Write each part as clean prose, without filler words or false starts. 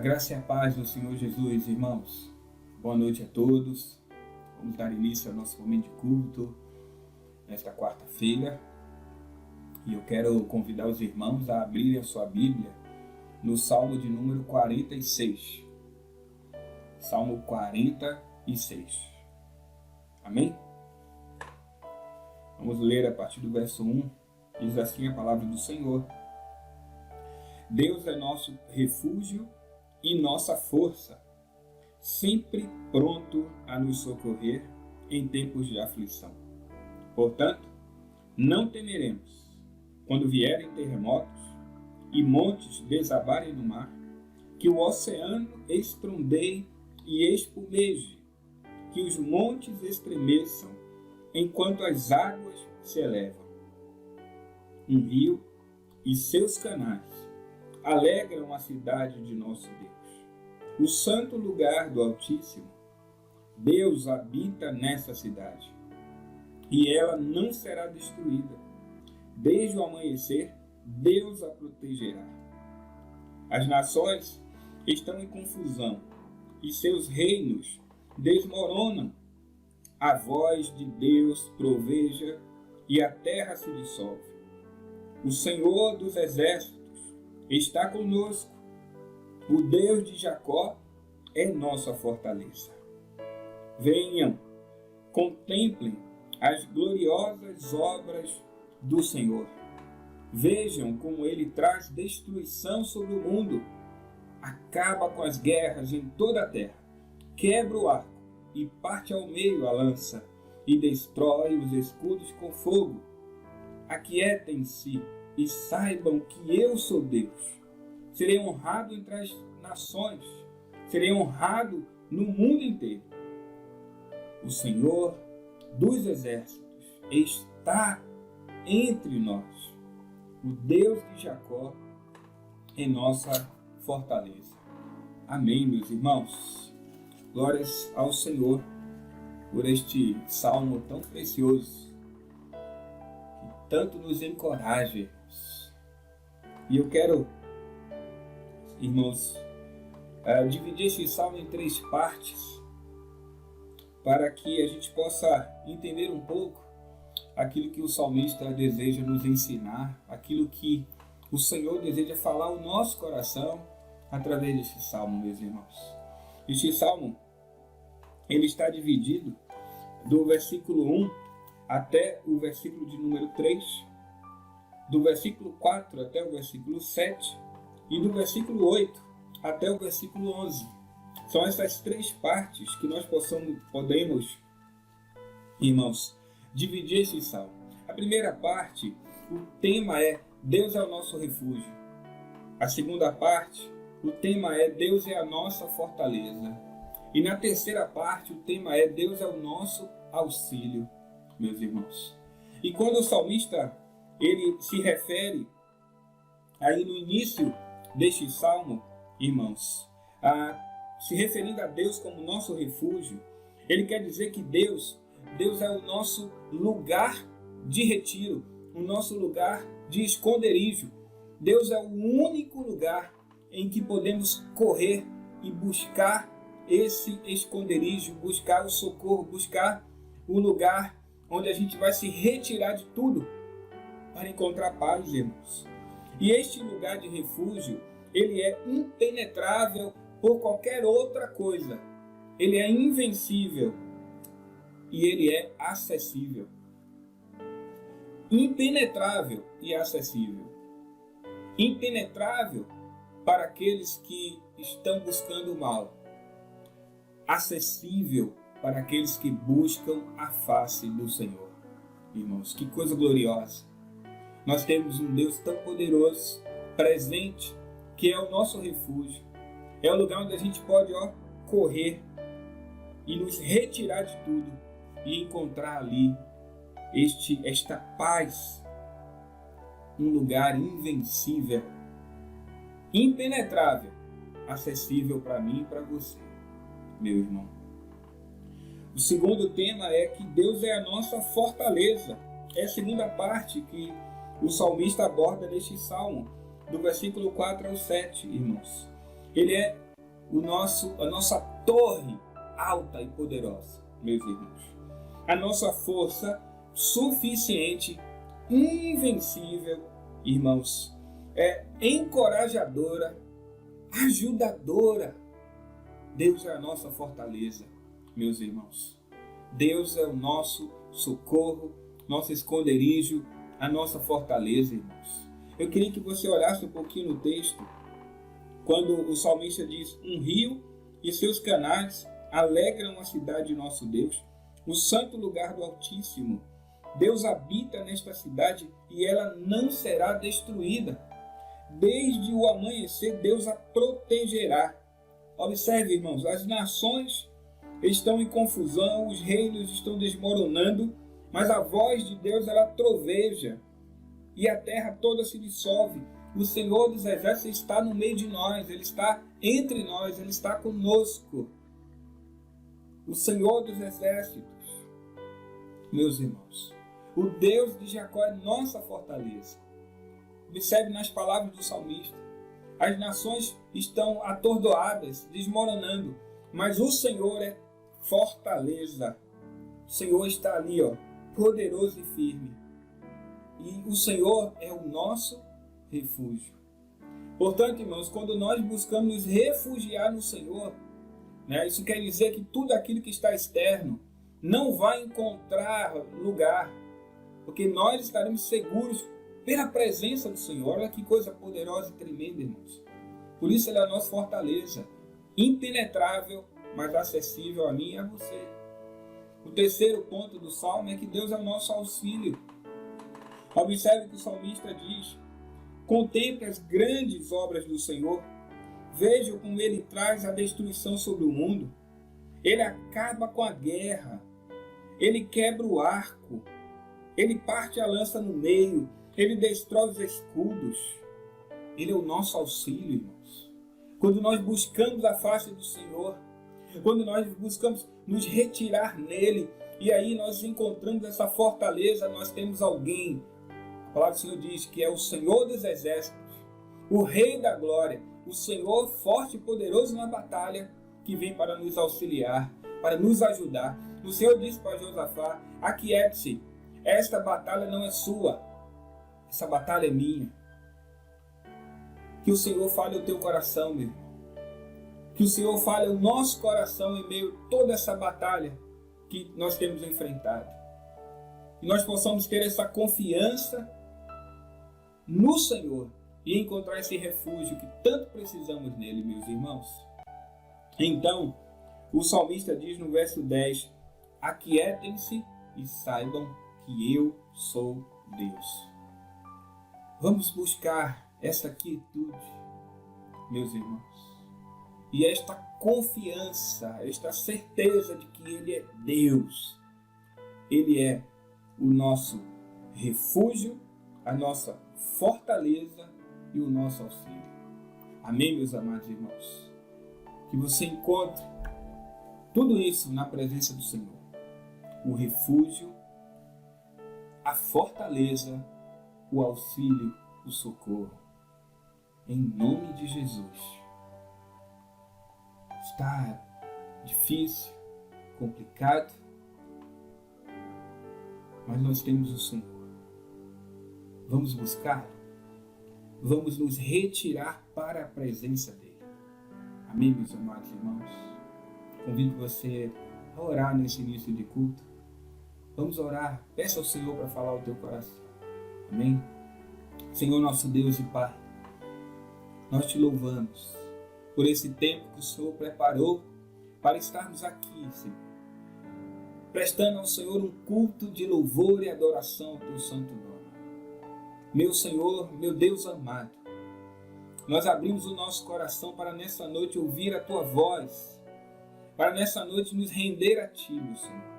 graça e a paz do Senhor Jesus, irmãos. Boa noite a todos. Vamos dar início ao nosso momento de culto nesta quarta-feira. E eu quero convidar os irmãos a abrirem a sua Bíblia no Salmo de número 46. Salmo 46. Amém? Vamos ler a partir do verso 1. Diz assim a palavra do Senhor. Deus é nosso refúgio e nossa força, sempre pronto a nos socorrer em tempos de aflição. Portanto, não temeremos quando vierem terremotos e montes desabarem no mar, que o oceano estrondeie e espumeje, que os montes estremeçam enquanto as águas se elevam. Um rio e seus canais alegram a cidade de nosso Deus, o santo lugar do Altíssimo. Deus habita nessa cidade, e ela não será destruída. Desde o amanhecer, Deus a protegerá. As nações estão em confusão, e seus reinos desmoronam. A voz de Deus troveja, e a terra se dissolve. O Senhor dos exércitos está conosco. O Deus de Jacó é nossa fortaleza. Venham, contemplem as gloriosas obras do Senhor. Vejam como ele traz destruição sobre o mundo. Acaba com as guerras em toda a terra. Quebra o arco e parte ao meio a lança e destrói os escudos com fogo. Aquietem-se e saibam que eu sou Deus. Serei honrado entre as nações, serei honrado no mundo inteiro. O Senhor dos exércitos está entre nós. O Deus de Jacó é nossa fortaleza. Amém, meus irmãos. Glórias ao Senhor por este salmo tão precioso, que tanto nos encoraja, irmãos. E eu quero, irmãos, dividir este salmo em 3 partes, para que a gente possa entender um pouco aquilo que o salmista deseja nos ensinar, aquilo que o Senhor deseja falar ao nosso coração através deste salmo, meus irmãos. Este salmo, ele está dividido do versículo 1 até o versículo de número 3, do versículo 4 até o versículo 7 e do versículo 8 até o versículo 11. São essas 3 partes que nós podemos, irmãos, dividir esse salmo. A primeira parte, o tema é Deus é o nosso refúgio. A segunda parte, o tema é Deus é a nossa fortaleza. E na terceira parte, o tema é Deus é o nosso auxílio, meus irmãos. E quando o salmista ele se refere aí no início deste salmo, irmãos, se referindo a Deus como nosso refúgio, ele quer dizer que Deus é o nosso lugar de retiro, o nosso lugar de esconderijo. Deus é o único lugar em que podemos correr e buscar esse esconderijo, buscar o socorro, buscar o lugar onde a gente vai se retirar de tudo para encontrar paz, irmãos. E este lugar de refúgio, ele é impenetrável por qualquer outra coisa. Ele é invencível e ele é acessível. Impenetrável e acessível. Impenetrável para aqueles que estão buscando o mal. Acessível para aqueles que buscam a face do Senhor. Irmãos, que coisa gloriosa. Nós temos um Deus tão poderoso, presente, que é o nosso refúgio. É o lugar onde a gente pode correr e nos retirar de tudo e encontrar ali esta paz. Um lugar invencível, impenetrável, acessível para mim e para você, meu irmão. O segundo tema é que Deus é a nossa fortaleza. É a segunda parte que o salmista aborda neste salmo, do versículo 4 ao 7, irmãos. Ele é a nossa torre alta e poderosa, meus irmãos. A nossa força suficiente, invencível, irmãos, encorajadora, ajudadora. Deus é a nossa fortaleza, meus irmãos. Deus é o nosso socorro, nosso esconderijo, a nossa fortaleza, irmãos. Eu queria que você olhasse um pouquinho no texto, quando o salmista diz: um rio e seus canais alegram a cidade de nosso Deus, o santo lugar do Altíssimo. Deus habita nesta cidade e ela não será destruída. Desde o amanhecer, Deus a protegerá. Observe, irmãos, as nações estão em confusão, os reinos estão desmoronando, mas a voz de Deus, ela troveja e a terra toda se dissolve. O Senhor dos Exércitos está no meio de nós, Ele está entre nós, Ele está conosco. O Senhor dos Exércitos, meus irmãos, o Deus de Jacó é nossa fortaleza. Observe nas palavras do salmista: as nações estão atordoadas, desmoronando, mas o Senhor é fortaleza. O Senhor está ali, poderoso e firme. E o Senhor é o nosso refúgio. Portanto, irmãos, quando nós buscamos nos refugiar no Senhor, isso quer dizer que tudo aquilo que está externo não vai encontrar lugar, porque nós estaremos seguros pela presença do Senhor. Olha que coisa poderosa e tremenda, irmãos. Por isso Ele é a nossa fortaleza, impenetrável, mas acessível a mim e a você. O terceiro ponto do Salmo é que Deus é o nosso auxílio. Observe que o salmista diz: contemple as grandes obras do Senhor, veja como Ele traz a destruição sobre o mundo. Ele acaba com a guerra, Ele quebra o arco, Ele parte a lança no meio, Ele destrói os escudos. Ele é o nosso auxílio, irmãos. Quando nós buscamos a face do Senhor, quando nós buscamos nos retirar nele, e aí nós encontramos essa fortaleza, nós temos alguém. A palavra do Senhor diz que é o Senhor dos Exércitos, o Rei da Glória, o Senhor forte e poderoso na batalha, que vem para nos auxiliar, para nos ajudar. O Senhor disse para Josafá: aquiete-se, esta batalha não é sua, essa batalha é minha. Que o Senhor fale o teu coração, meu irmão. Que o Senhor fale o nosso coração em meio a toda essa batalha que nós temos enfrentado. E nós possamos ter essa confiança no Senhor e encontrar esse refúgio que tanto precisamos nele, meus irmãos. Então, o salmista diz no verso 10: aquietem-se e saibam que eu sou Deus. Vamos buscar essa quietude, meus irmãos. E esta confiança, esta certeza de que Ele é Deus. Ele é o nosso refúgio, a nossa fortaleza e o nosso auxílio. Amém, meus amados irmãos? Que você encontre tudo isso na presença do Senhor. O refúgio, a fortaleza, o auxílio, o socorro. Em nome de Jesus. Está difícil, complicado, mas nós temos o Senhor. Vamos buscar, vamos nos retirar para a presença dEle. Amém, meus amados irmãos? Convido você a orar nesse início de culto. Vamos orar, peça ao Senhor para falar o teu coração. Amém? Senhor, nosso Deus e Pai, nós te louvamos por esse tempo que o Senhor preparou para estarmos aqui, Senhor, prestando ao Senhor um culto de louvor e adoração ao teu santo nome. Meu Senhor, meu Deus amado, nós abrimos o nosso coração para nessa noite ouvir a tua voz, para nessa noite nos render a ti, meu Senhor.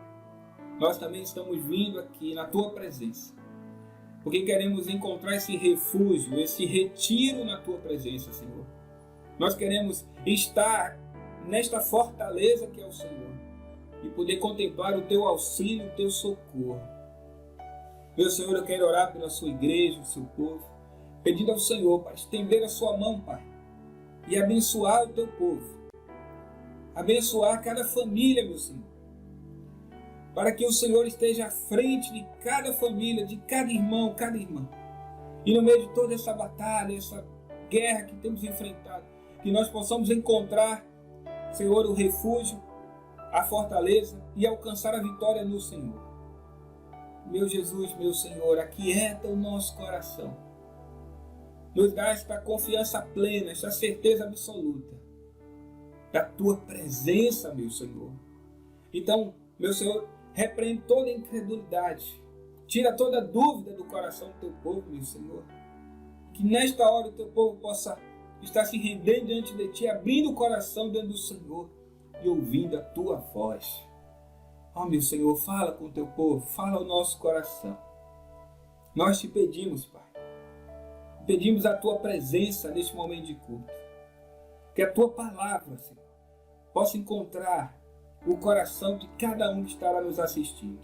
Nós também estamos vindo aqui na tua presença, porque queremos encontrar esse refúgio, esse retiro na tua presença, Senhor. Nós queremos estar nesta fortaleza que é o Senhor e poder contemplar o teu auxílio, o teu socorro. Meu Senhor, eu quero orar pela sua igreja, o seu povo, pedindo ao Senhor para estender a sua mão, Pai, e abençoar o teu povo, abençoar cada família, meu Senhor. Para que o Senhor esteja à frente de cada família, de cada irmão, cada irmã. E no meio de toda essa batalha, essa guerra que temos enfrentado, que nós possamos encontrar, Senhor, o refúgio, a fortaleza e alcançar a vitória no Senhor. Meu Jesus, meu Senhor, aquieta o nosso coração. Nos dá esta confiança plena, esta certeza absoluta da Tua presença, meu Senhor. Então, meu Senhor, repreende toda a incredulidade. Tira toda a dúvida do coração do Teu povo, meu Senhor. Que nesta hora o Teu povo possa estar se rendendo diante de Ti, abrindo o coração diante do Senhor e ouvindo a Tua voz. Ó, meu Senhor, fala com o Teu povo, fala ao nosso coração. Nós Te pedimos, Pai. Pedimos a Tua presença neste momento de culto. Que a Tua palavra, Senhor, possa encontrar o coração de cada um que estará nos assistindo.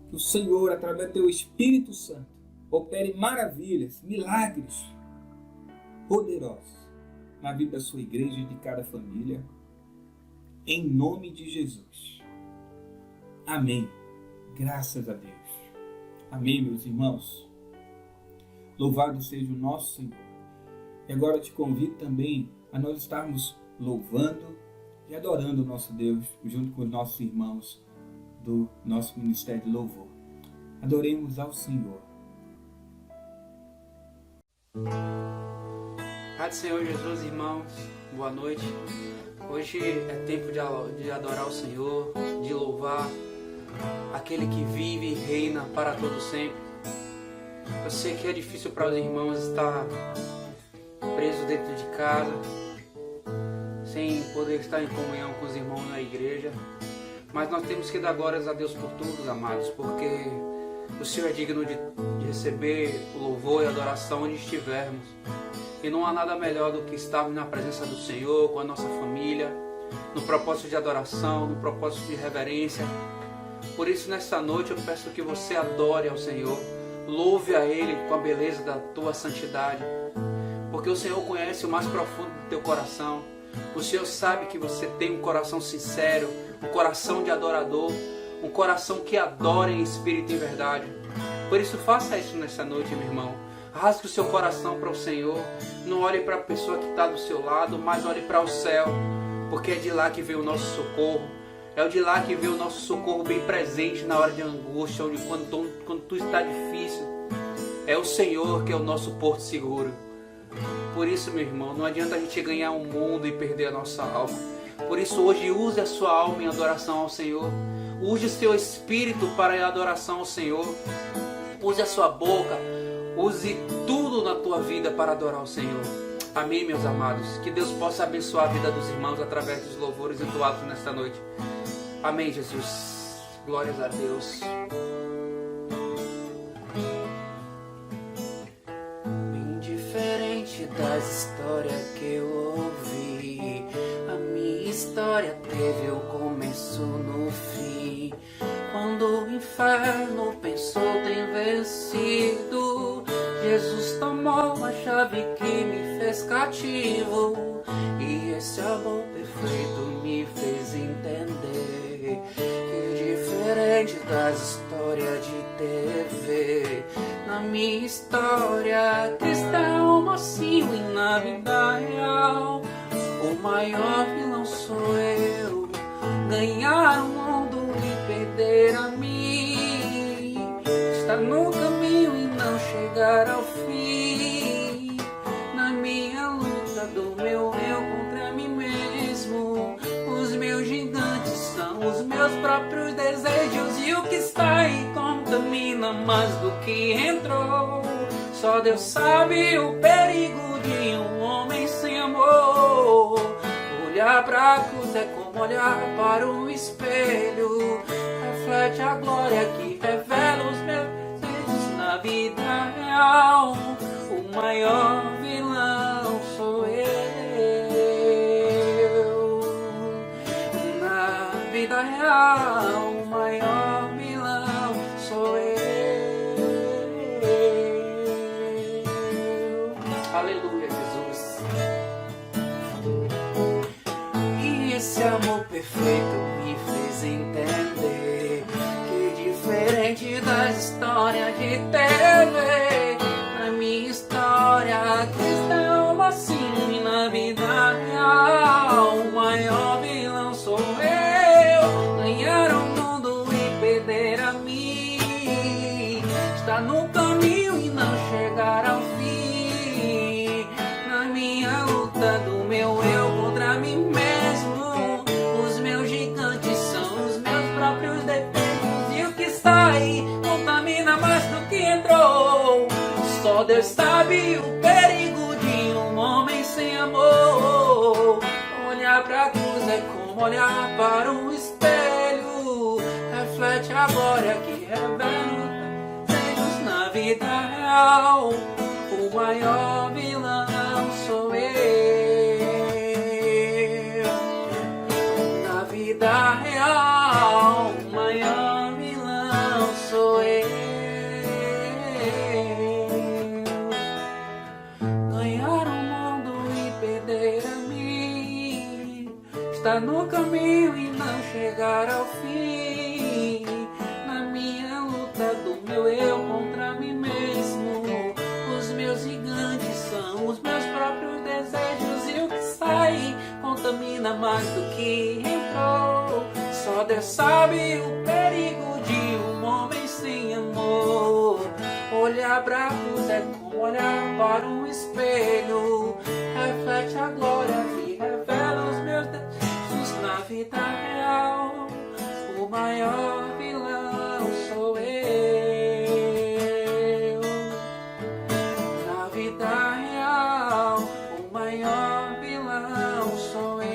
Que o Senhor, através do Teu Espírito Santo, opere maravilhas, milagres poderosos na vida da Sua igreja e de cada família. Em nome de Jesus. Amém. Graças a Deus. Amém, meus irmãos. Louvado seja o nosso Senhor. E agora eu te convido também a nós estarmos louvando e adorando o nosso Deus junto com os nossos irmãos do nosso Ministério de Louvor. Adoremos ao Senhor. Pai do Senhor Jesus, irmãos, boa noite. Hoje é tempo de adorar o Senhor, de louvar aquele que vive e reina para todo sempre. Eu sei que é difícil para os irmãos estar presos dentro de casa, sem poder estar em comunhão com os irmãos na igreja. Mas nós temos que dar glórias a Deus por tudo, amados, porque o Senhor é digno de receber o louvor e a adoração onde estivermos. E não há nada melhor do que estarmos na presença do Senhor, com a nossa família, no propósito de adoração, no propósito de reverência. Por isso, nesta noite, eu peço que você adore ao Senhor, louve a Ele com a beleza da tua santidade, porque o Senhor conhece o mais profundo do teu coração. O Senhor sabe que você tem um coração sincero, um coração de adorador, um coração que adora em espírito e em verdade. Por isso, faça isso nesta noite, meu irmão. Rasgue o seu coração para o Senhor. Não olhe para a pessoa que está do seu lado, mas olhe para o céu, porque é de lá que vem o nosso socorro. É de lá que vem o nosso socorro bem presente na hora de angústia, quando tudo está difícil. É o Senhor que é o nosso porto seguro. Por isso, meu irmão, não adianta a gente ganhar um mundo e perder a nossa alma. Por isso, hoje, use a sua alma em adoração ao Senhor. Use o seu espírito para a adoração ao Senhor. Use a sua boca. Use tudo na tua vida para adorar ao Senhor. Amém, meus amados. Que Deus possa abençoar a vida dos irmãos através dos louvores entoados nesta noite. Amém, Jesus. Glórias a Deus. Bem diferente das histórias que eu ouvi, a minha história teve o começo no fim. Quando o inferno pensou ter vencido, Jesus tomou a chave que me fez cativo, e esse amor perfeito me fez entender que diferente das histórias de TV, na minha história cristã é um mocinho, e na vida real o maior vilão sou eu. Ganhar o mundo e perder a mim, estar no caminho e não chegar ao fim. Na minha luta do meu eu contra mim mesmo, os meus gigantes são os meus próprios desejos, e o que sai contamina mais do que entrou. Só Deus sabe o perigo de um homem sem amor. Olhar pra cruz é como olhar para um espelho, reflete a glória que revela os meus desejos. Na vida real, o maior vilão sou eu. Na vida real, o maior vilão sou eu. Aleluia, Jesus. amor perfeito me fez entender que diferente das histórias de TV, na minha história Cristo é uma sim, na vida real o maior vilão sou eu. Ganhar o mundo e perder a mim, estar no caminho e não chegar ao fim, na minha luta do meu eu contra mim mesmo. Os meus gigantes são os meus próprios defeitos, e o que sai contamina mais do que entrou. Só Deus sabe o perigo de um homem sem amor. Olhar pra cruz é como olhar para um espelho, reflete a glória que revela Deus na vida real. O maior vilão sou eu. Na vida real, o maior vilão sou eu. Ganhar o mundo e perder a mim, estar no caminho e não chegar ao fim, na minha luta do meu eu contra mim mesmo. Os meus gigantes são os meus próprios desejos, e o que sai contamina mais do que entrou. Só Deus sabe o perigo de um homem sem amor. Olhar pra cruz é como olhar para um espelho, reflete a glória que revela os meus desejos na vida real. O maior vilão sou eu. Na vida real, o maior vilão sou eu.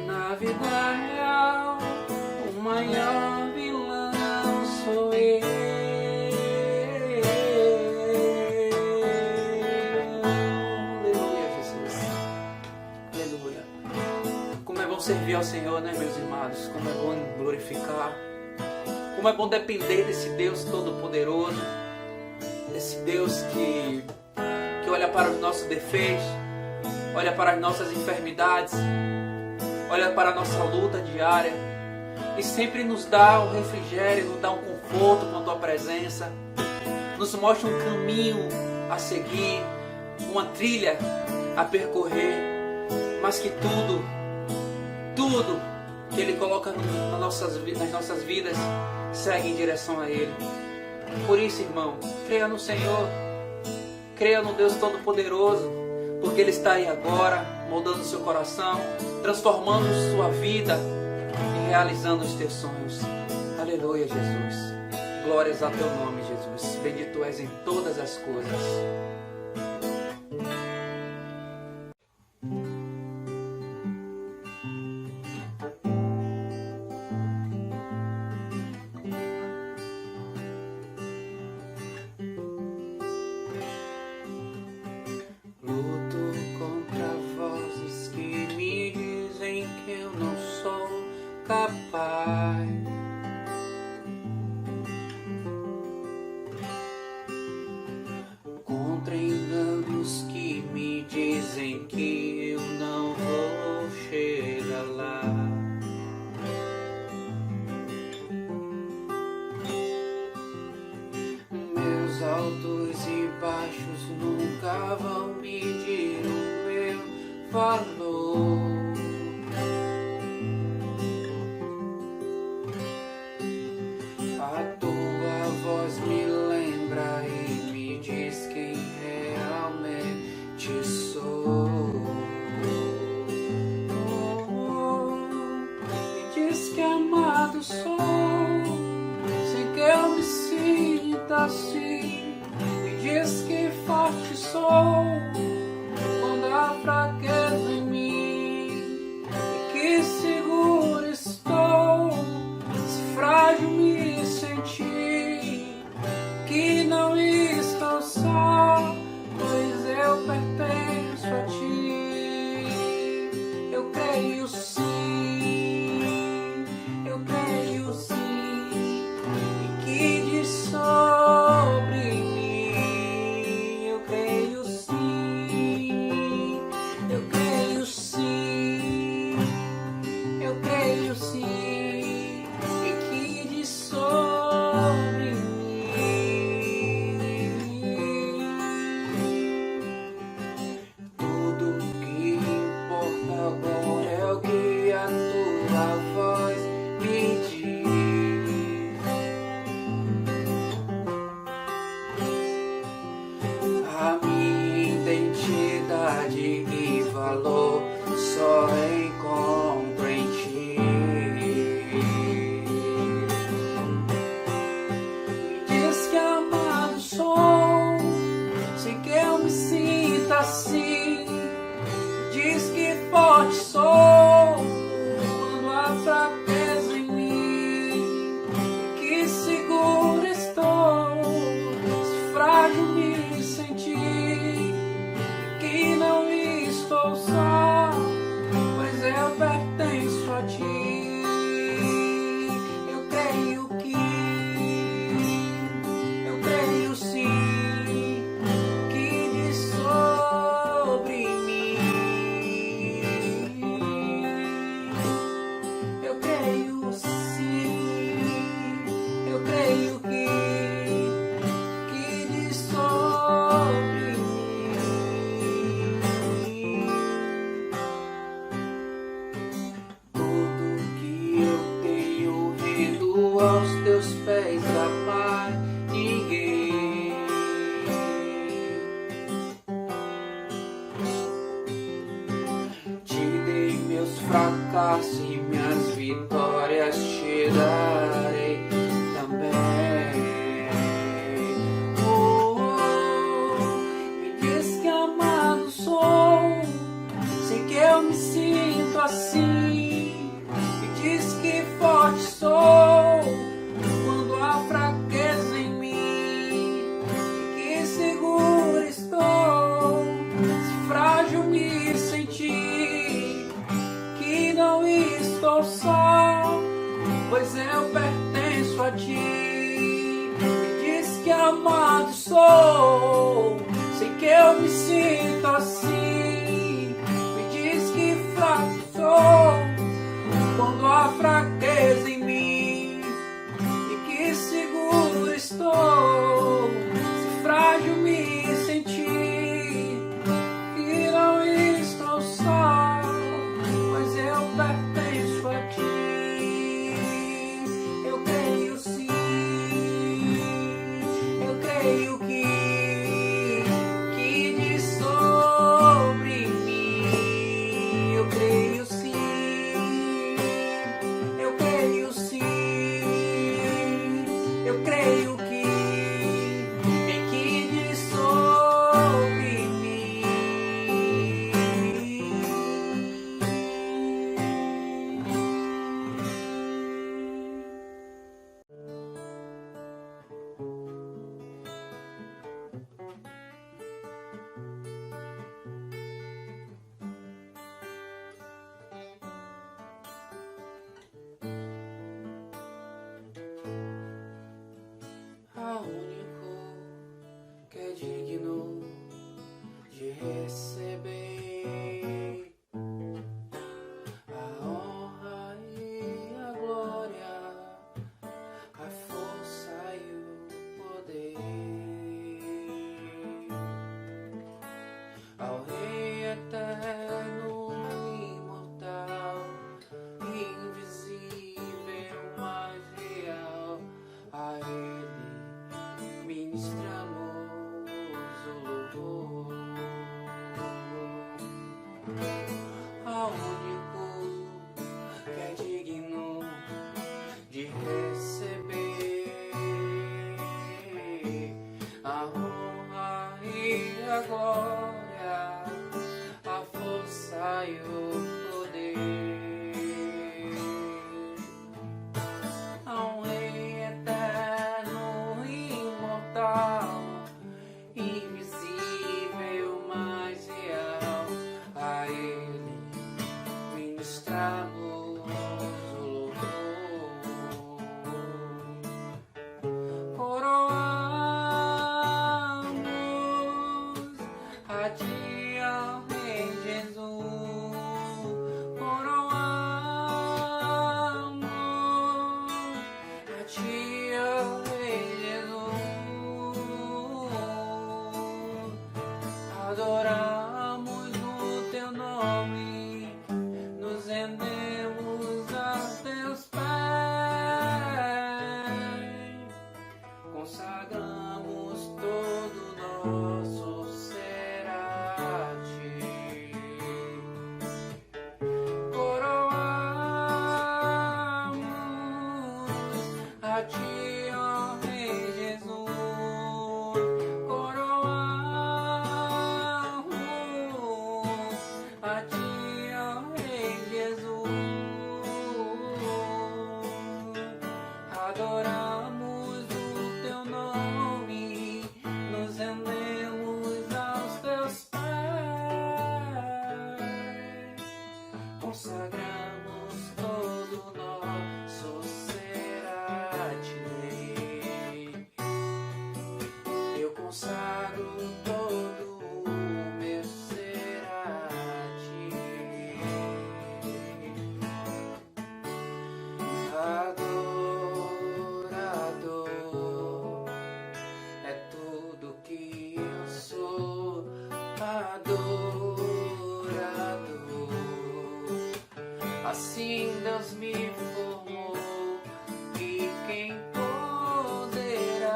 Na vida real, o maior vilão sou eu. Aleluia, Jesus. Aleluia. Como é bom servir ao Senhor, né, meus irmãos? Como é bom glorificar. Como é bom depender desse Deus Todo-Poderoso, desse Deus que olha para os nossos defeitos, olha para as nossas enfermidades, olha para a nossa luta diária e sempre nos dá um refrigério, nos dá um conforto com a tua presença, nos mostra um caminho a seguir, uma trilha a percorrer, mas que tudo que Ele coloca nas nossas vidas segue em direção a Ele. Por isso, irmão, creia no Senhor, creia no Deus Todo-Poderoso, porque Ele está aí agora, moldando o seu coração, transformando sua vida e realizando os teus sonhos. Aleluia, Jesus. Glórias a teu nome, Jesus. Bendito és em todas as coisas. Contra enganos que me dizem que eu não vou chegar lá. Meus altos e baixos nunca vão medir o meu valor. A tua voz me lembra e me diz quem realmente sou. Me diz que amado sou, sem que eu me sinta assim. Me diz que forte sou quando há fraqueza em mim, e que seguro estou se frágil me sentir, que não estou só, pois eu pertenço a ti. Eu creio sim, eu creio sim, e que diz sobre mim. Eu creio sim, eu creio. valor só encontro em ti. Me diz que amado sou, sem que eu me sinta assim. Me diz que forte sou quando há fraqueza em mim. Que seguro estou, se frágil me senti. Que não estou só, pois eu pertenço a ti. Eu creio sim, que diz sobre mim. Eu creio sim, eu creio que diz sobre mim. Tudo que eu tenho rendo aos teus pés, amar ninguém. Te dei meus fracassos e minhas vitórias, te darei também. Me diz que amado sou, sem que eu me sinto assim. Me diz que forte sou quando há fraqueza em mim. Que seguro estou, se frágil me senti. Que não estou só, pois eu pertenço a ti. Me diz que amado sou, sem que eu me sinta assim. Me diz que fraco sou quando há fraqueza em mim. E que seguro estou, se frágil me senti. Que não estou só, pois eu pertenço a ti. Eu creio sim, eu creio que diz sobre mim. Eu creio sim, eu creio sim, eu creio que diz sobre mim. A único que é digno de receber a honra e a glória, a força e o poder, ao Rei eterno, imortal, invisível, mais real, a Ele ministramos o louvor. Ao único que é digno de receber a honra e a glória, a força e o poder, ao Rei eterno, imortal, invisível, mais real, a Ele ministramos o louvor. Coroamos a ti, ó Rei Jesus. Coroamos a ti, ó Rei Jesus. Adoramos o teu nome, nos rendemos aos teus pés, consagramos todo nosso ser a ti. Assim Deus me formou, e quem poderá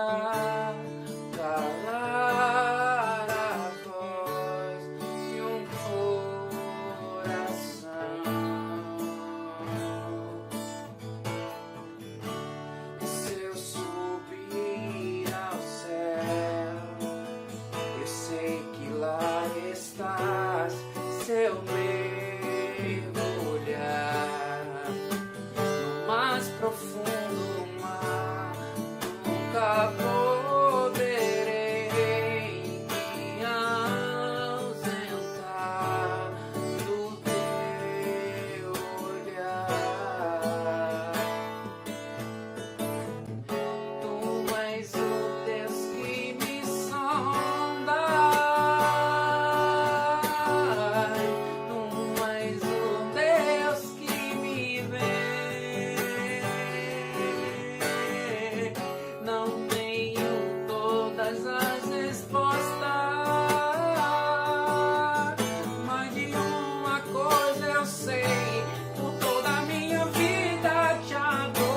calar a voz de um coração? E se eu subir ao céu, eu sei que lá estás. Se eu mergulhar no mais profundo mar, nunca poderei me ausentar do teu olhar. Tu és o Deus que me sonda, tu és o Deus que me vê. Não tenho todas as respostas, mas de uma coisa eu sei: por toda a minha vida te adorarei.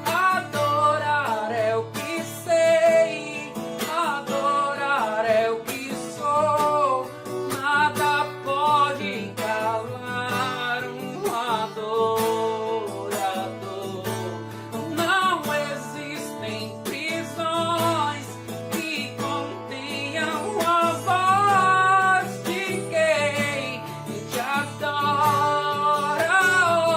Adorar é o que sei, adorar é o que sou. Nada pode calar um adorador. Não existem prisões que contenham a voz de quem te adora,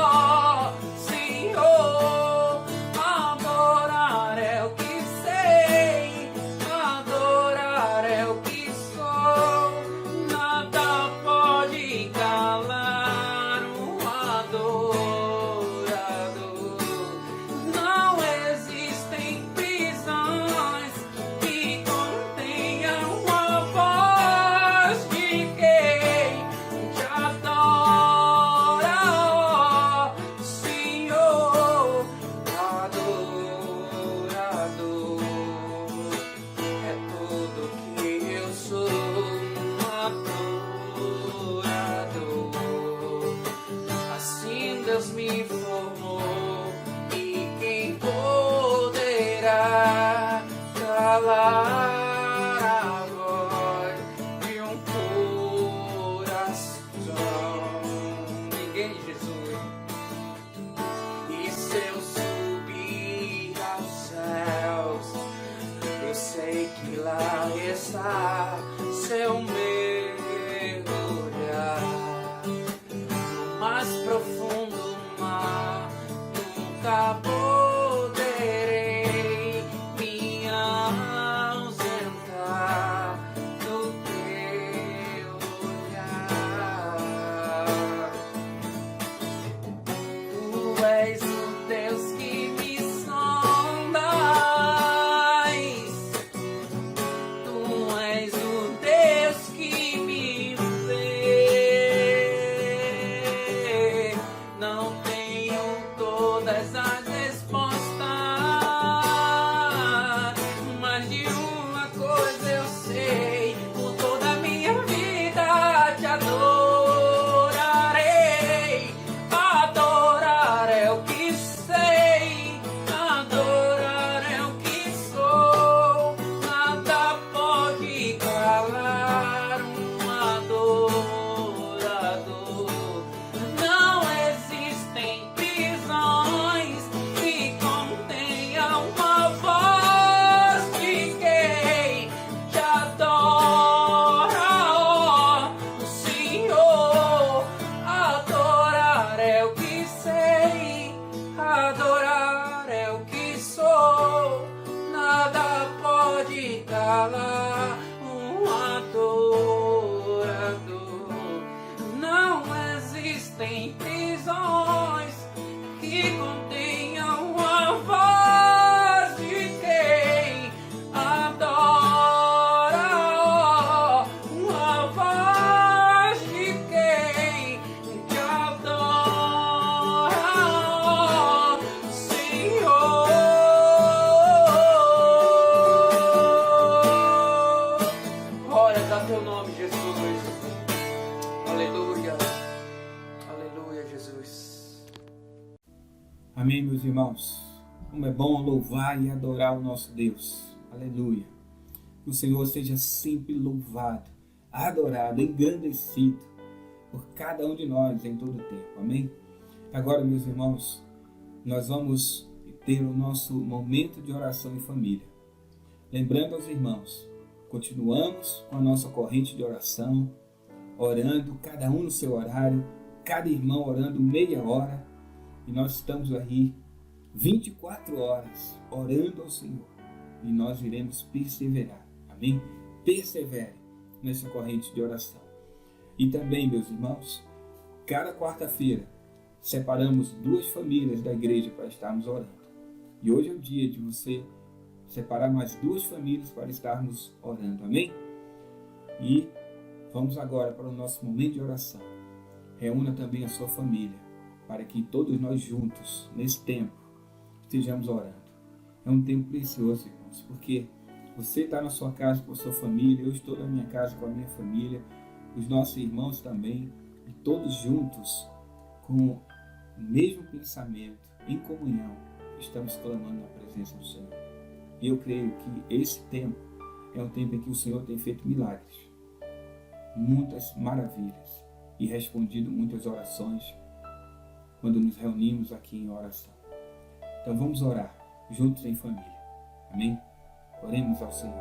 ó Senhor. Adorar é o que sei, adorar é o que sou. Nada pode calar um adorador. Não existem prisões que contenham a voz de quem te adora, ó Senhor. Adorador é tudo que eu sou, um adorador. Assim Deus me formou, e quem poderá calar a voz de um coração? Ninguém, Jesus. E se eu subir aos céus, eu sei que lá está. Se eu mergulhar no mais profundo mar, nunca poderei me ausentar do teu olhar. Tu és o Deus que me sondas, tu és o Deus que me vê. Não tenho todas as respostas, mas de uma coisa eu sei: por toda a minha vida te adorarei. Adorar é o que sei, adorar é o que sou. Nada pode calar um adorador. Não existem prisões que contenham a voz de quem te adora, ó Senhor. Adorar é o que sei, adorar é o que sou. Nada pode calar um adorador. Não existem prisões que contenham a voz de quem adora, ó, a voz de quem te adora, ó Senhor. Glória a teu nome, Jesus. Aleluia. Amém, meus irmãos? Como é bom louvar e adorar o nosso Deus. Aleluia. Que o Senhor seja sempre louvado, adorado, engrandecido por cada um de nós em todo o tempo. Amém? Agora, meus irmãos, nós vamos ter o nosso momento de oração em família. Lembrando aos irmãos, continuamos com a nossa corrente de oração, orando, cada um no seu horário, cada irmão orando meia hora, e nós estamos aí 24 horas orando ao Senhor, e nós iremos perseverar, amém? Persevere nessa corrente de oração. E também, meus irmãos, cada quarta-feira separamos 2 famílias da igreja para estarmos orando, e hoje é o dia de você separar mais 2 famílias para estarmos orando, amém? E vamos agora para o nosso momento de oração. Reúna também a sua família, para que todos nós juntos, nesse tempo, estejamos orando. É um tempo precioso, irmãos, porque você está na sua casa com a sua família, eu estou na minha casa com a minha família, os nossos irmãos também, e todos juntos, com o mesmo pensamento, em comunhão, estamos clamando na presença do Senhor. E eu creio que esse tempo é um tempo em que o Senhor tem feito milagres, muitas maravilhas, e respondido muitas orações quando nos reunimos aqui em oração. Então vamos orar juntos em família. Amém? Oremos ao Senhor.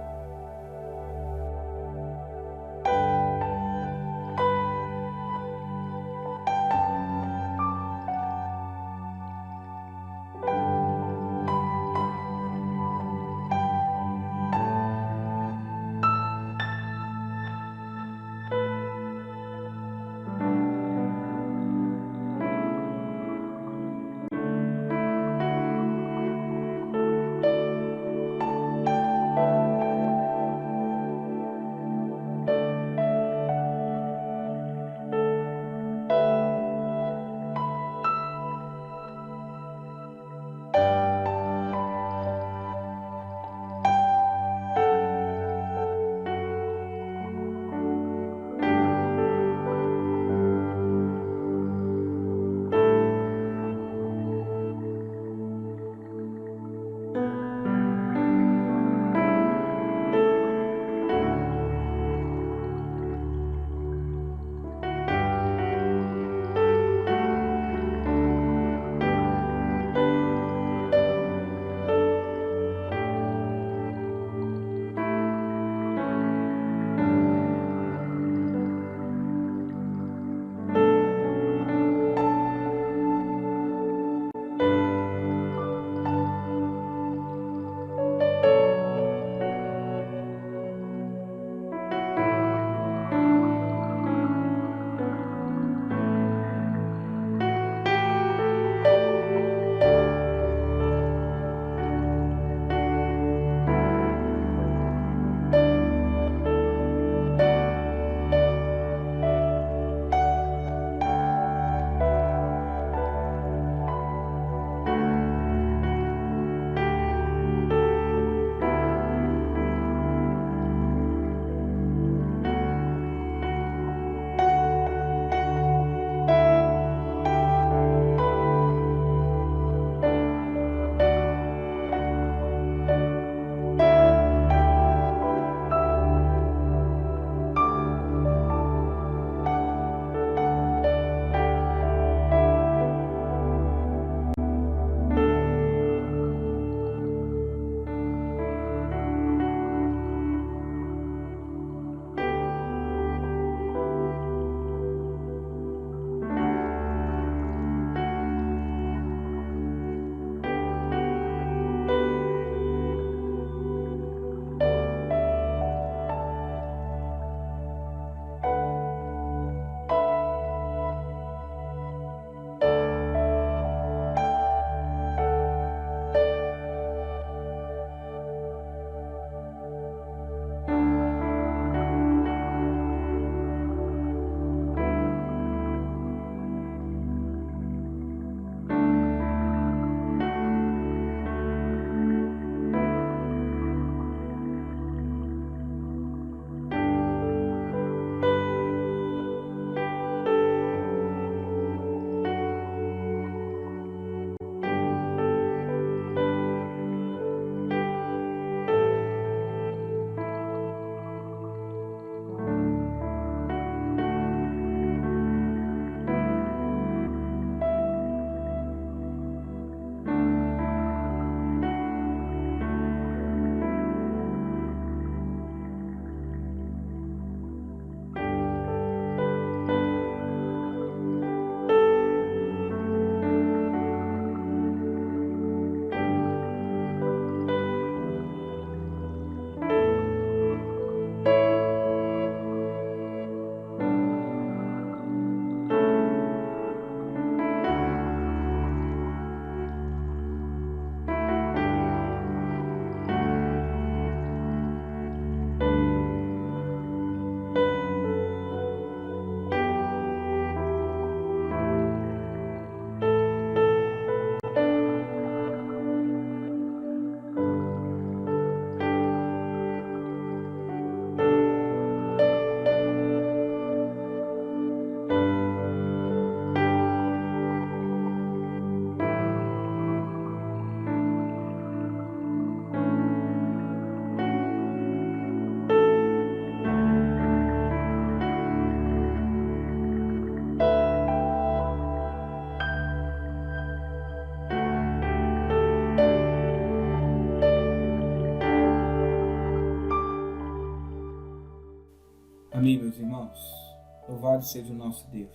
Amém, meus irmãos. Louvado seja o nosso Deus.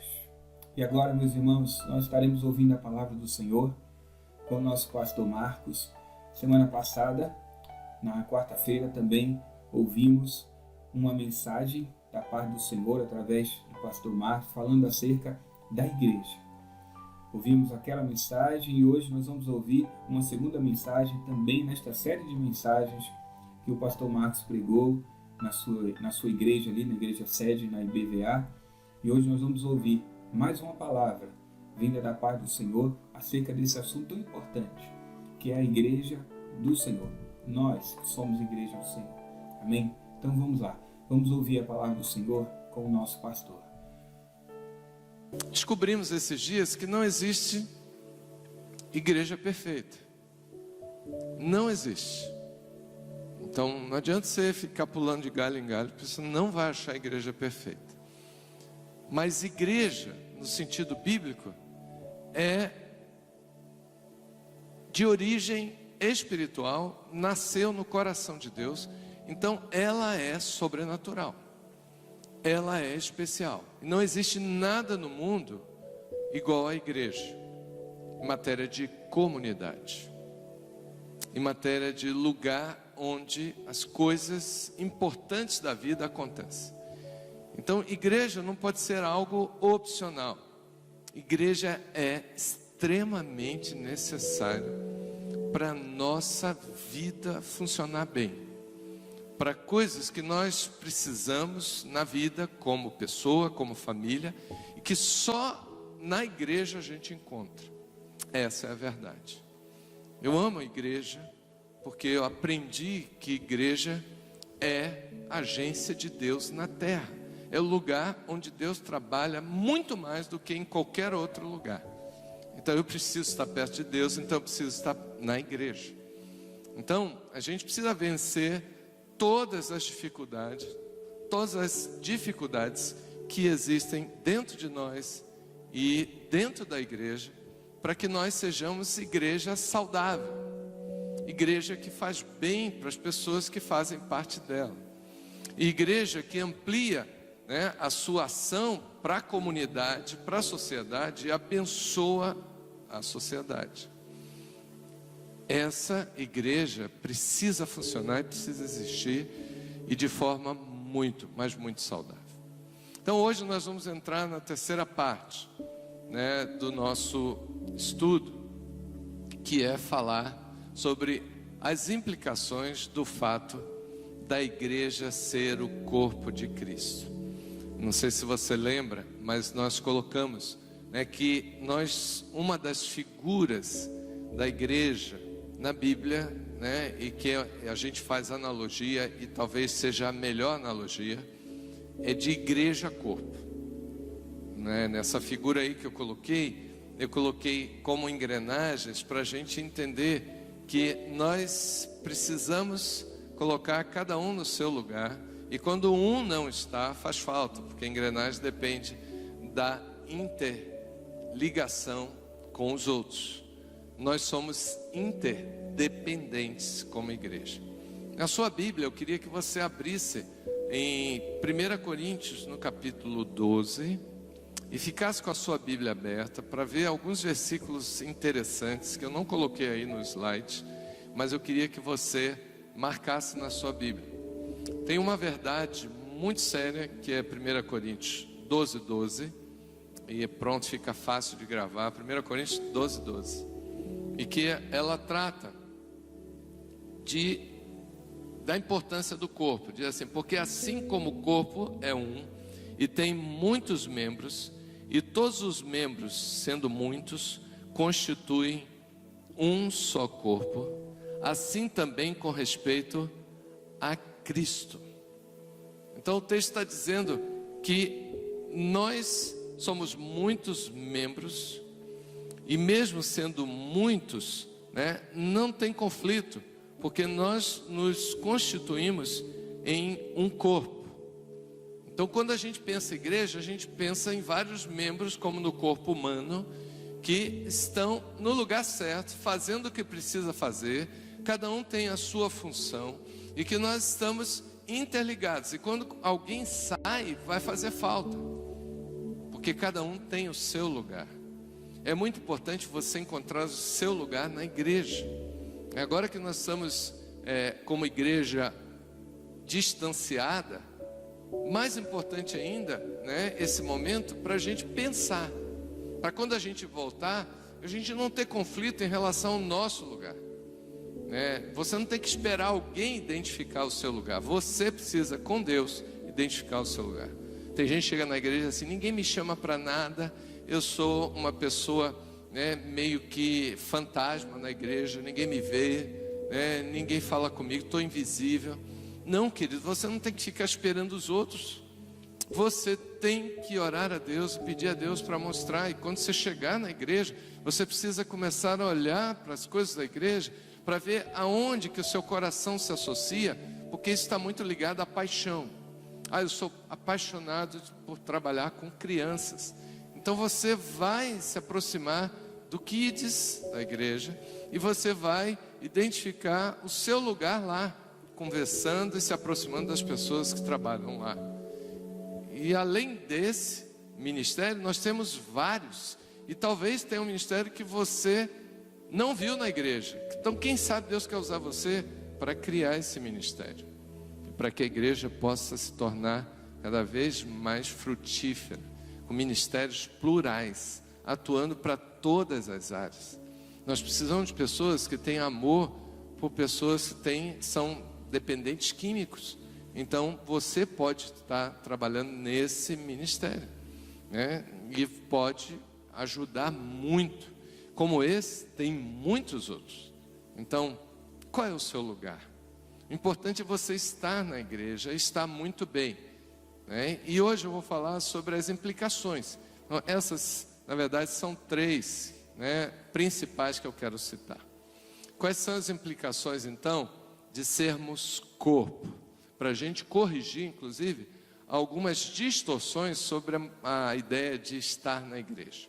E agora, meus irmãos, nós estaremos ouvindo a palavra do Senhor com o nosso pastor Marcos. Semana passada, na quarta-feira, também ouvimos uma mensagem da parte do Senhor através do pastor Marcos, falando acerca da igreja. Ouvimos aquela mensagem e hoje nós vamos ouvir uma segunda mensagem também nesta série de mensagens que o pastor Marcos pregou na sua igreja ali, na igreja sede, na IBVA. E hoje nós vamos ouvir mais uma palavra vinda da parte do Senhor acerca desse assunto tão importante, que é a igreja do Senhor. Nós que somos igreja do Senhor. Amém? Então vamos lá. Vamos ouvir a palavra do Senhor com o nosso pastor. Descobrimos esses dias que não existe igreja perfeita. Não existe. Então não adianta você ficar pulando de galho em galho, porque você não vai achar a igreja perfeita. Mas igreja, no sentido bíblico, é de origem espiritual, nasceu no coração de Deus, então ela é sobrenatural, ela é especial. Não existe nada no mundo igual à igreja, em matéria de comunidade, em matéria de lugar onde as coisas importantes da vida acontecem. Então, igreja não pode ser algo opcional. Igreja é extremamente necessário para a nossa vida funcionar bem, para coisas que nós precisamos na vida como pessoa, como família, e que só na igreja a gente encontra. Essa é a verdade. Eu amo a igreja porque eu aprendi que igreja é agência de Deus na terra. É o lugar onde Deus trabalha muito mais do que em qualquer outro lugar. Então eu preciso estar perto de Deus, então eu preciso estar na igreja. Então a gente precisa vencer todas as dificuldades que existem dentro de nós e dentro da igreja, para que nós sejamos igreja saudável, igreja que faz bem para as pessoas que fazem parte dela, igreja que amplia, a sua ação para a comunidade, para a sociedade, e abençoa a sociedade. Essa igreja precisa funcionar e precisa existir, e de forma muito, mas muito saudável. Então hoje nós vamos entrar na terceira parte, do nosso estudo, que é falar sobre as implicações do fato da igreja ser o corpo de Cristo. Não sei se você lembra, mas nós colocamos que uma das figuras da igreja na Bíblia, e que a gente faz analogia, e talvez seja a melhor analogia, é de igreja-corpo. Nessa figura aí que eu coloquei como engrenagens para a gente entender que nós precisamos colocar cada um no seu lugar. E quando um não está, faz falta, porque a engrenagem depende da interligação com os outros. Nós somos interdependentes como igreja. Na sua Bíblia, eu queria que você abrisse em 1 Coríntios, no capítulo 12, e ficasse com a sua Bíblia aberta para ver alguns versículos interessantes que eu não coloquei aí no slide, mas eu queria que você marcasse na sua Bíblia. Tem uma verdade muito séria que é 1 Coríntios 12, 12, e pronto, fica fácil de gravar, 1 Coríntios 12, 12, e que ela trata da importância do corpo. Diz assim: porque assim como o corpo é um e tem muitos membros, e todos os membros, sendo muitos, constituem um só corpo, assim também com respeito a Cristo. Então o texto está dizendo que nós somos muitos membros, e mesmo sendo muitos, não tem conflito, porque nós nos constituímos em um corpo. Então quando a gente pensa em igreja, a gente pensa em vários membros, como no corpo humano, que estão no lugar certo, fazendo o que precisa fazer, cada um tem a sua função, e que nós estamos interligados. E quando alguém sai, vai fazer falta. Porque cada um tem o seu lugar. É muito importante você encontrar o seu lugar na igreja. Agora que nós estamos como igreja distanciada, mais importante ainda, né, esse momento para a gente pensar. Para quando a gente voltar, a gente não ter conflito em relação ao nosso lugar. Você não tem que esperar alguém identificar o seu lugar. Você precisa, com Deus, identificar o seu lugar. Tem gente que chega na igreja assim: ninguém me chama para nada, eu sou uma pessoa, meio que fantasma na igreja, ninguém me vê, ninguém fala comigo, estou invisível. Não, querido, você não tem que ficar esperando os outros. Você tem que orar a Deus e pedir a Deus para mostrar. E quando você chegar na igreja, você precisa começar a olhar para as coisas da igreja, para ver aonde que o seu coração se associa, porque isso está muito ligado à paixão. Eu sou apaixonado por trabalhar com crianças. Então você vai se aproximar do Kids da igreja e você vai identificar o seu lugar lá, conversando e se aproximando das pessoas que trabalham lá. E além desse ministério, nós temos vários. E talvez tenha um ministério que você não viu na igreja. Então, quem sabe Deus quer usar você para criar esse ministério, para que a igreja possa se tornar cada vez mais frutífera, com ministérios plurais, atuando para todas as áreas. Nós precisamos de pessoas que têm amor por pessoas que são dependentes químicos. Então, você pode estar trabalhando nesse ministério, e pode ajudar muito. Como esse, tem muitos outros. Então, qual é o seu lugar? O importante é você estar na igreja, estar muito bem, E hoje eu vou falar sobre as implicações. Então, essas, na verdade, são três, principais que eu quero citar. Quais são as implicações, então, de sermos corpo? Para a gente corrigir, inclusive, algumas distorções sobre a ideia de estar na igreja.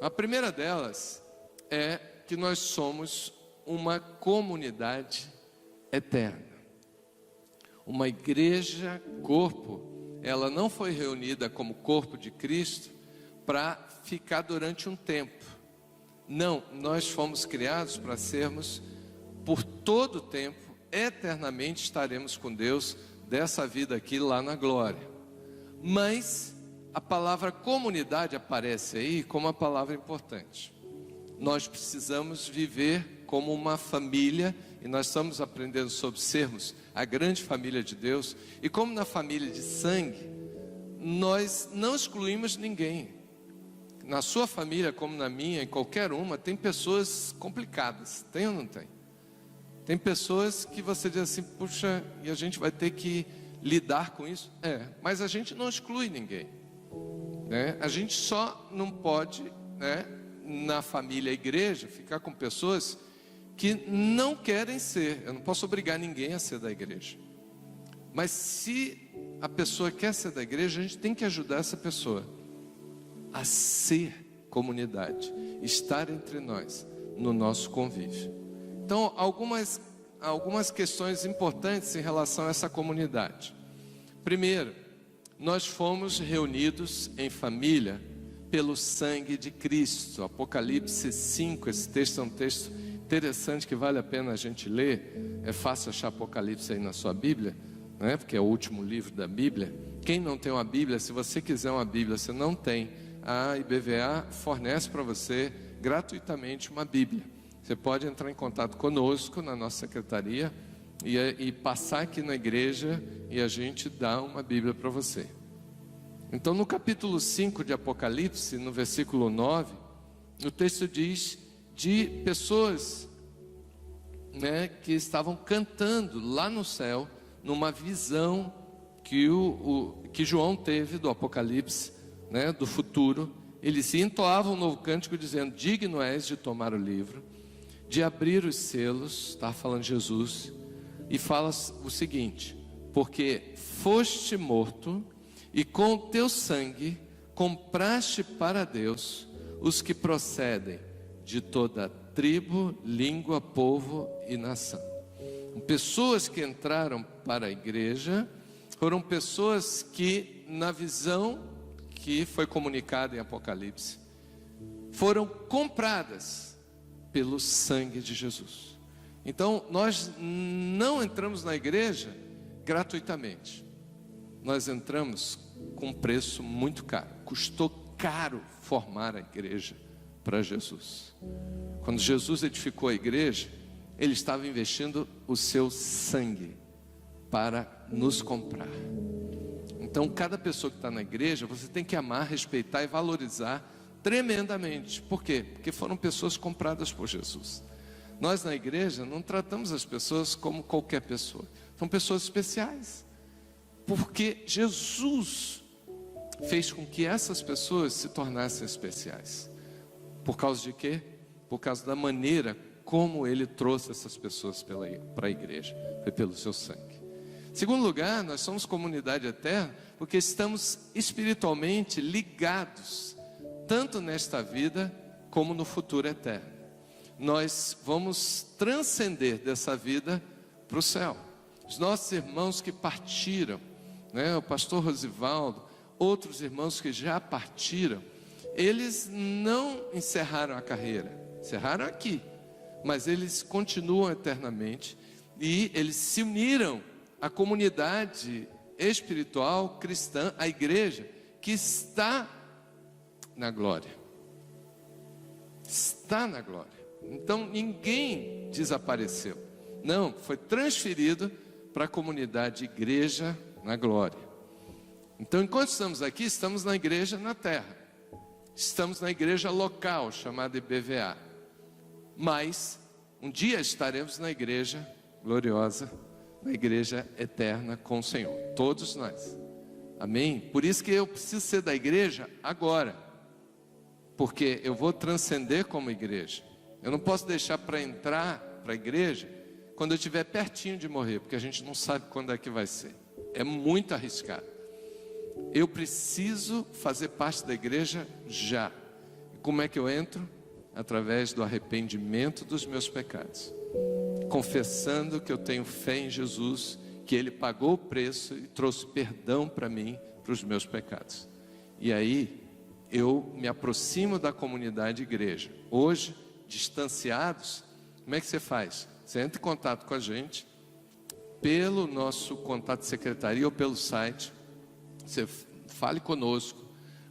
A primeira delas é que nós somos uma comunidade eterna. Uma igreja corpo, ela não foi reunida como corpo de Cristo para ficar durante um tempo. Não, nós fomos criados para sermos por todo o tempo, eternamente estaremos com Deus, dessa vida aqui lá na glória. Mas a palavra comunidade aparece aí como uma palavra importante. Nós precisamos viver como uma família, e nós estamos aprendendo sobre sermos a grande família de Deus. E como na família de sangue, nós não excluímos ninguém. Na sua família, como na minha, em qualquer uma, tem pessoas complicadas. Tem ou não tem? Tem pessoas que você diz assim: puxa, e a gente vai ter que lidar com isso? Mas a gente não exclui ninguém, A gente só não pode, na família, igreja, ficar com pessoas que não querem ser. Eu não posso obrigar ninguém a ser da igreja. Mas se a pessoa quer ser da igreja, a gente tem que ajudar essa pessoa a ser comunidade, estar entre nós, no nosso convívio. Então, algumas questões importantes em relação a essa comunidade. Primeiro, nós fomos reunidos em família pelo sangue de Cristo. Apocalipse 5, esse texto é um texto interessante que vale a pena a gente ler. É fácil achar Apocalipse aí na sua Bíblia, porque é o último livro da Bíblia. Quem não tem uma Bíblia, se você quiser uma Bíblia, você não tem, a IBVA fornece para você gratuitamente uma Bíblia. Você pode entrar em contato conosco na nossa secretaria e passar aqui na igreja e a gente dá uma Bíblia para você. Então, no capítulo 5 de Apocalipse, no versículo 9, o texto diz de pessoas, que estavam cantando lá no céu, numa visão que João teve do Apocalipse, do futuro. Eles se entoavam um novo cântico dizendo: digno és de tomar o livro, de abrir os selos, está falando Jesus, e fala o seguinte: porque foste morto e com o teu sangue compraste para Deus os que procedem de toda tribo, língua, povo e nação. Pessoas que entraram para a igreja foram pessoas que, na visão que foi comunicada em Apocalipse, foram compradas pelo sangue de Jesus. Então, nós não entramos na igreja gratuitamente. Nós entramos com um preço muito caro. Custou caro formar a igreja para Jesus. Quando Jesus edificou a igreja, Ele estava investindo o seu sangue para nos comprar. Então, cada pessoa que está na igreja, você tem que amar, respeitar e valorizar tremendamente. Por quê? Porque foram pessoas compradas por Jesus. Nós na igreja não tratamos as pessoas como qualquer pessoa. São pessoas especiais. Porque Jesus fez com que essas pessoas se tornassem especiais. Por causa de quê? Por causa da maneira como Ele trouxe essas pessoas para a igreja. Foi pelo seu sangue. Segundo lugar, nós somos comunidade eterna porque estamos espiritualmente ligados, tanto nesta vida como no futuro eterno. Nós vamos transcender dessa vida para o céu. Os nossos irmãos que partiram, o pastor Rosivaldo, outros irmãos que já partiram, eles não encerraram a carreira, encerraram aqui, mas eles continuam eternamente e eles se uniram à comunidade espiritual cristã, a igreja que está na glória. Está na glória. Então ninguém desapareceu. Não, foi transferido para a comunidade igreja na glória. Então, enquanto estamos aqui, estamos na igreja na terra. Estamos na igreja local, chamada IBVA. Mas, um dia estaremos na igreja gloriosa, na igreja eterna com o Senhor. Todos nós. Amém? Por isso que eu preciso ser da igreja agora. Porque eu vou transcender como igreja. Eu não posso deixar para entrar para a igreja quando eu estiver pertinho de morrer, porque a gente não sabe quando é que vai ser. É muito arriscado. Eu preciso fazer parte da igreja já. E como é que eu entro? Através do arrependimento dos meus pecados. Confessando que eu tenho fé em Jesus, que Ele pagou o preço e trouxe perdão para mim, para os meus pecados. E aí, eu me aproximo da comunidade igreja. Hoje, distanciados, como é que você faz? Você entra em contato com a gente, pelo nosso contato de secretaria ou pelo site. Você fale conosco.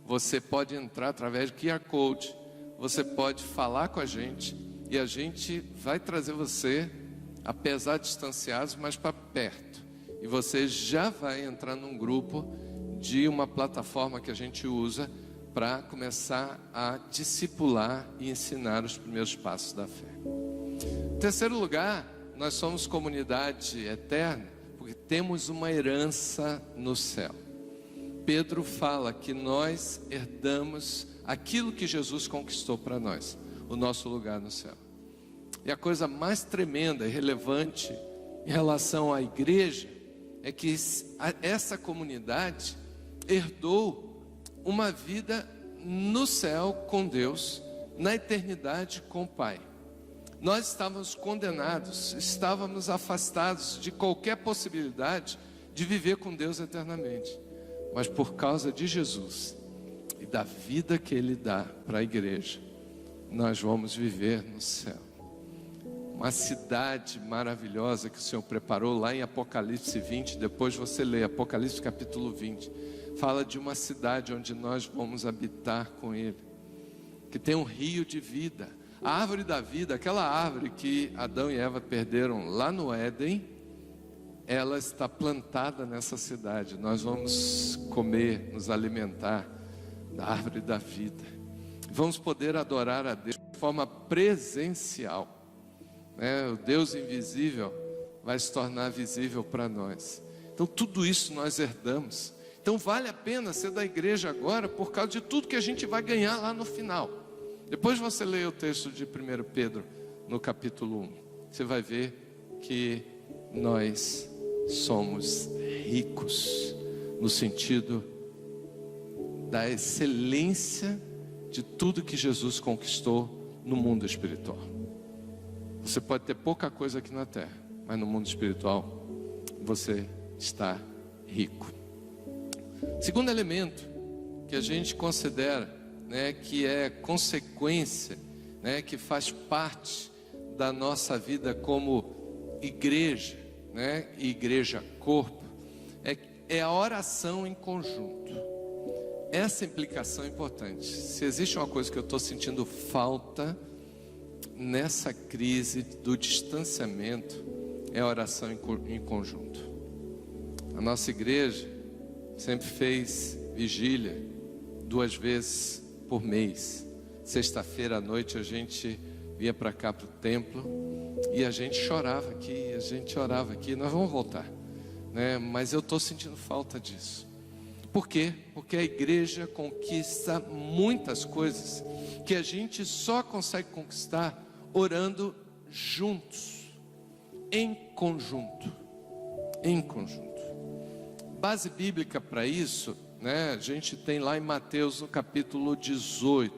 Você pode entrar através do QR Code. Você pode falar com a gente. E a gente vai trazer você, apesar de distanciados, mas para perto. E você já vai entrar num grupo de uma plataforma que a gente usa para começar a discipular e ensinar os primeiros passos da fé. Em terceiro lugar, nós somos comunidade eterna porque temos uma herança no céu. Pedro fala que nós herdamos aquilo que Jesus conquistou para nós, o nosso lugar no céu. E a coisa mais tremenda e relevante em relação à igreja é que essa comunidade herdou uma vida no céu com Deus, na eternidade com o Pai. Nós estávamos condenados, estávamos afastados de qualquer possibilidade de viver com Deus eternamente. Mas por causa de Jesus e da vida que Ele dá para a igreja, nós vamos viver no céu. Uma cidade maravilhosa que o Senhor preparou lá em Apocalipse 20, depois você lê Apocalipse capítulo 20, fala de uma cidade onde nós vamos habitar com Ele, que tem um rio de vida. A árvore da vida, aquela árvore que Adão e Eva perderam lá no Éden, ela está plantada nessa cidade. Nós vamos comer, nos alimentar da árvore da vida. Vamos poder adorar a Deus de forma presencial. O Deus invisível vai se tornar visível para nós. Então tudo isso nós herdamos. Então vale a pena ser da igreja agora por causa de tudo que a gente vai ganhar lá no final. Depois você lê o texto de 1 Pedro no capítulo 1. Você vai ver que nós somos ricos no sentido da excelência de tudo que Jesus conquistou no mundo espiritual. Você pode ter pouca coisa aqui na terra, mas no mundo espiritual você está rico. Segundo elemento que a gente considera, né, que é consequência, né, que faz parte da nossa vida como igreja, né, igreja corpo, é a oração em conjunto. Essa implicação é importante. Se existe uma coisa que eu estou sentindo falta nessa crise do distanciamento, é a oração em conjunto. A nossa igreja sempre fez vigília 2 vezes por mês. Sexta-feira à noite a gente ia para cá para o templo e a gente chorava aqui, nós vamos voltar, né? Mas eu estou sentindo falta disso. Por quê? Porque a igreja conquista muitas coisas que a gente só consegue conquistar orando juntos, em conjunto. Base bíblica para isso, né? A gente tem lá em Mateus no capítulo 18.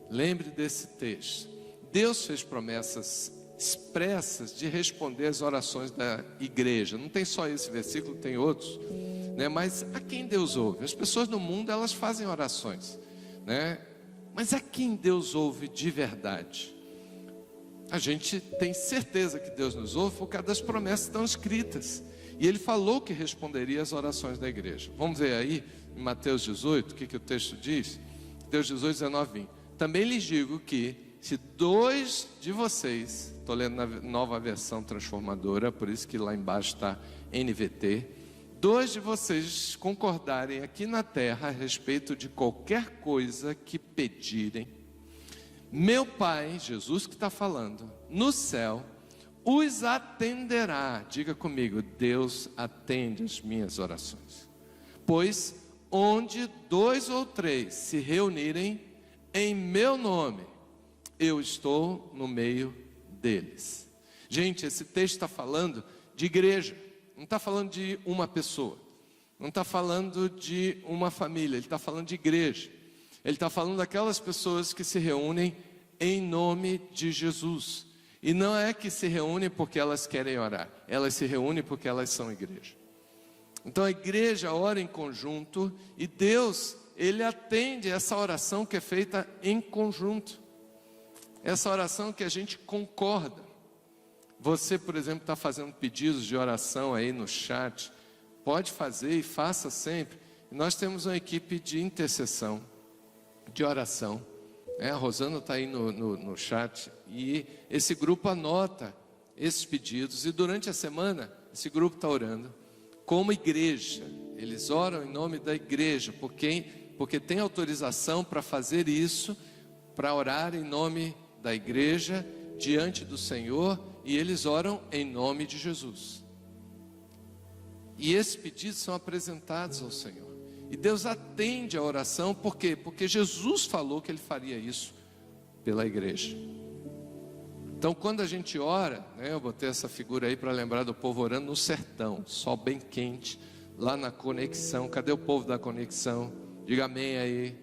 Lembre desse texto. Deus fez promessas expressas de responder às orações da igreja. Não tem só esse versículo, tem outros, né? Mas a quem Deus ouve? As pessoas no mundo, elas fazem orações, né? Mas a quem Deus ouve de verdade? A gente tem certeza que Deus nos ouve por causa das promessas que estão escritas. E Ele falou que responderia às orações da igreja. Vamos ver aí em Mateus 18, o que o texto diz? Mateus 18, 19, 20. Também lhes digo que se 2 de vocês, estou lendo na nova versão transformadora, por isso que lá embaixo está NVT, 2 de vocês concordarem aqui na terra a respeito de qualquer coisa que pedirem, meu Pai, Jesus que está falando, no céu, os atenderá. Diga comigo, Deus atende as minhas orações. Pois onde 2 ou 3 se reunirem em meu nome, eu estou no meio deles. Gente, esse texto está falando de igreja, não está falando de uma pessoa, não está falando de uma família, ele está falando de igreja. Ele está falando daquelas pessoas que se reúnem em nome de Jesus. E não é que se reúnem porque elas querem orar, elas se reúnem porque elas são igreja. Então a igreja ora em conjunto e Deus, Ele atende essa oração que é feita em conjunto. Essa oração que a gente concorda. Você, por exemplo, está fazendo pedidos de oração aí no chat, pode fazer e faça sempre. Nós temos uma equipe de intercessão, de oração. A Rosana está aí no chat e esse grupo anota esses pedidos e durante a semana esse grupo está orando como igreja. Eles oram em nome da igreja, porque tem autorização para fazer isso, para orar em nome da igreja diante do Senhor, e eles oram em nome de Jesus. E esses pedidos são apresentados ao Senhor. E Deus atende a oração, por quê? Porque Jesus falou que Ele faria isso pela igreja. Então quando a gente ora, né, eu botei essa figura aí para lembrar do povo orando no sertão, sol bem quente, lá na conexão. Cadê o povo da conexão? Diga amém aí,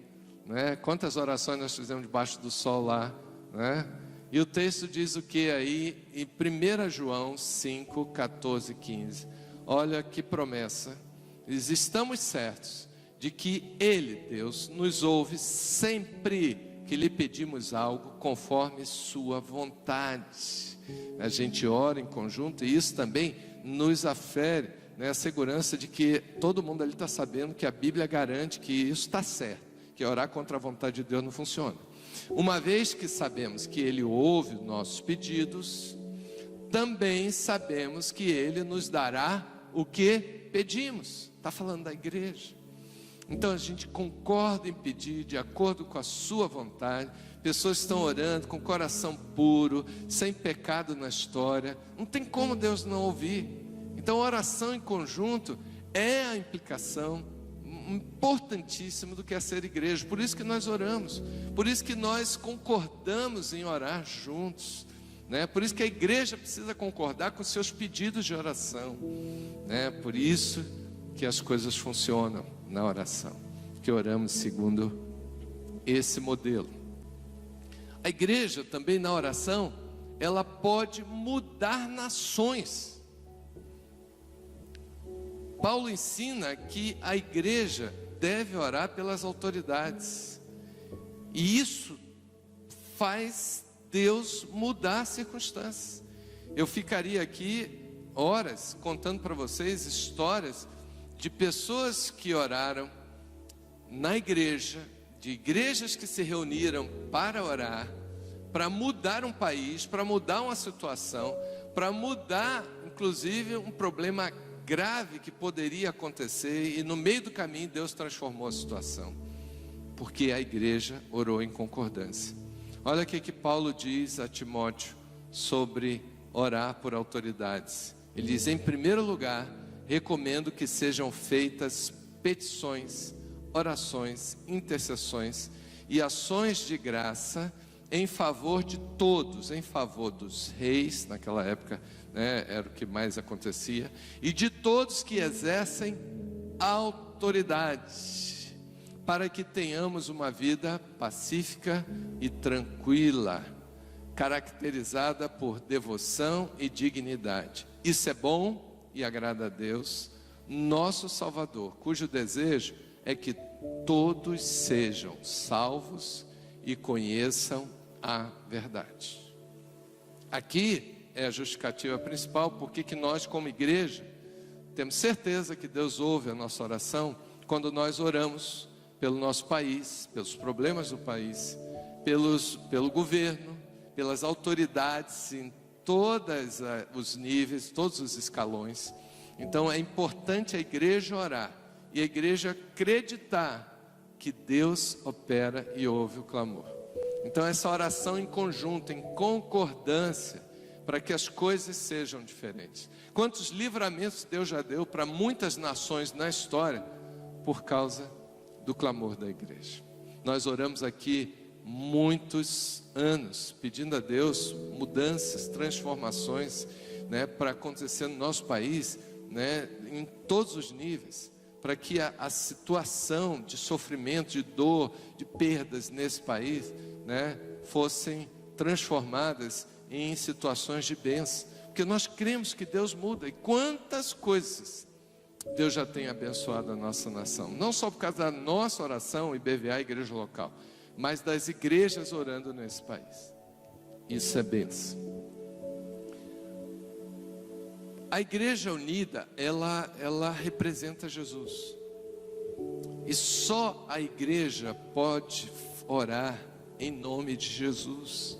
né? Quantas orações nós fizemos debaixo do sol lá, né? E o texto diz o que aí em 1 João 5, 14 e 15. Olha que promessa. Estamos certos de que Ele, Deus, nos ouve sempre que lhe pedimos algo conforme sua vontade. A gente ora em conjunto e isso também nos afere, né, a segurança de que todo mundo ali está sabendo que a Bíblia garante que isso está certo, que orar contra a vontade de Deus não funciona. Uma vez que sabemos que Ele ouve os nossos pedidos, também sabemos que Ele nos dará o que pedimos. Está falando da igreja. Então a gente concorda em pedir de acordo com a sua vontade. Pessoas estão orando com coração puro, sem pecado na história. Não tem como Deus não ouvir. Então a oração em conjunto é a implicação importantíssima do que é ser igreja. Por isso que nós oramos, por isso que nós concordamos em orar juntos, né? Por isso que a igreja precisa concordar com seus pedidos de oração, né? Por isso que as coisas funcionam na oração, que oramos segundo esse modelo. A igreja também na oração, ela pode mudar nações. Paulo ensina que a igreja deve orar pelas autoridades. E isso faz Deus mudar as circunstâncias. Eu ficaria aqui horas contando para vocês histórias de pessoas que oraram na igreja, de igrejas que se reuniram para orar, para mudar um país, para mudar uma situação, para mudar inclusive um problema grave que poderia acontecer, e no meio do caminho Deus transformou a situação, porque a igreja orou em concordância. Olha o que Paulo diz a Timóteo sobre orar por autoridades. Ele diz: em primeiro lugar, recomendo que sejam feitas petições, orações, intercessões e ações de graça em favor de todos, em favor dos reis, naquela época, né, era o que mais acontecia, e de todos que exercem autoridade, para que tenhamos uma vida pacífica e tranquila, caracterizada por devoção e dignidade. Isso é bom e agrada a Deus, nosso Salvador, cujo desejo é que todos sejam salvos e conheçam a verdade. Aqui é a justificativa principal, porque que nós como igreja temos certeza que Deus ouve a nossa oração quando nós oramos pelo nosso país, pelos problemas do país, pelo governo, pelas autoridades em todos os níveis, todos os escalões. Então é importante a igreja orar e a igreja acreditar que Deus opera e ouve o clamor. Então essa oração em conjunto, em concordância, para que as coisas sejam diferentes. Quantos livramentos Deus já deu para muitas nações na história por causa do clamor da igreja. Nós oramos aqui muitos anos pedindo a Deus mudanças, transformações, né, para acontecer no nosso país, né, em todos os níveis, para que a situação de sofrimento, de dor, de perdas nesse país, né, fossem transformadas em situações de bênção, porque nós cremos que Deus muda. E quantas coisas Deus já tem abençoado a nossa nação, não só por causa da nossa oração, IBVA, igreja local, mas das igrejas orando nesse país. Isso é bênção. A igreja unida, ela representa Jesus, e só a igreja pode orar em nome de Jesus.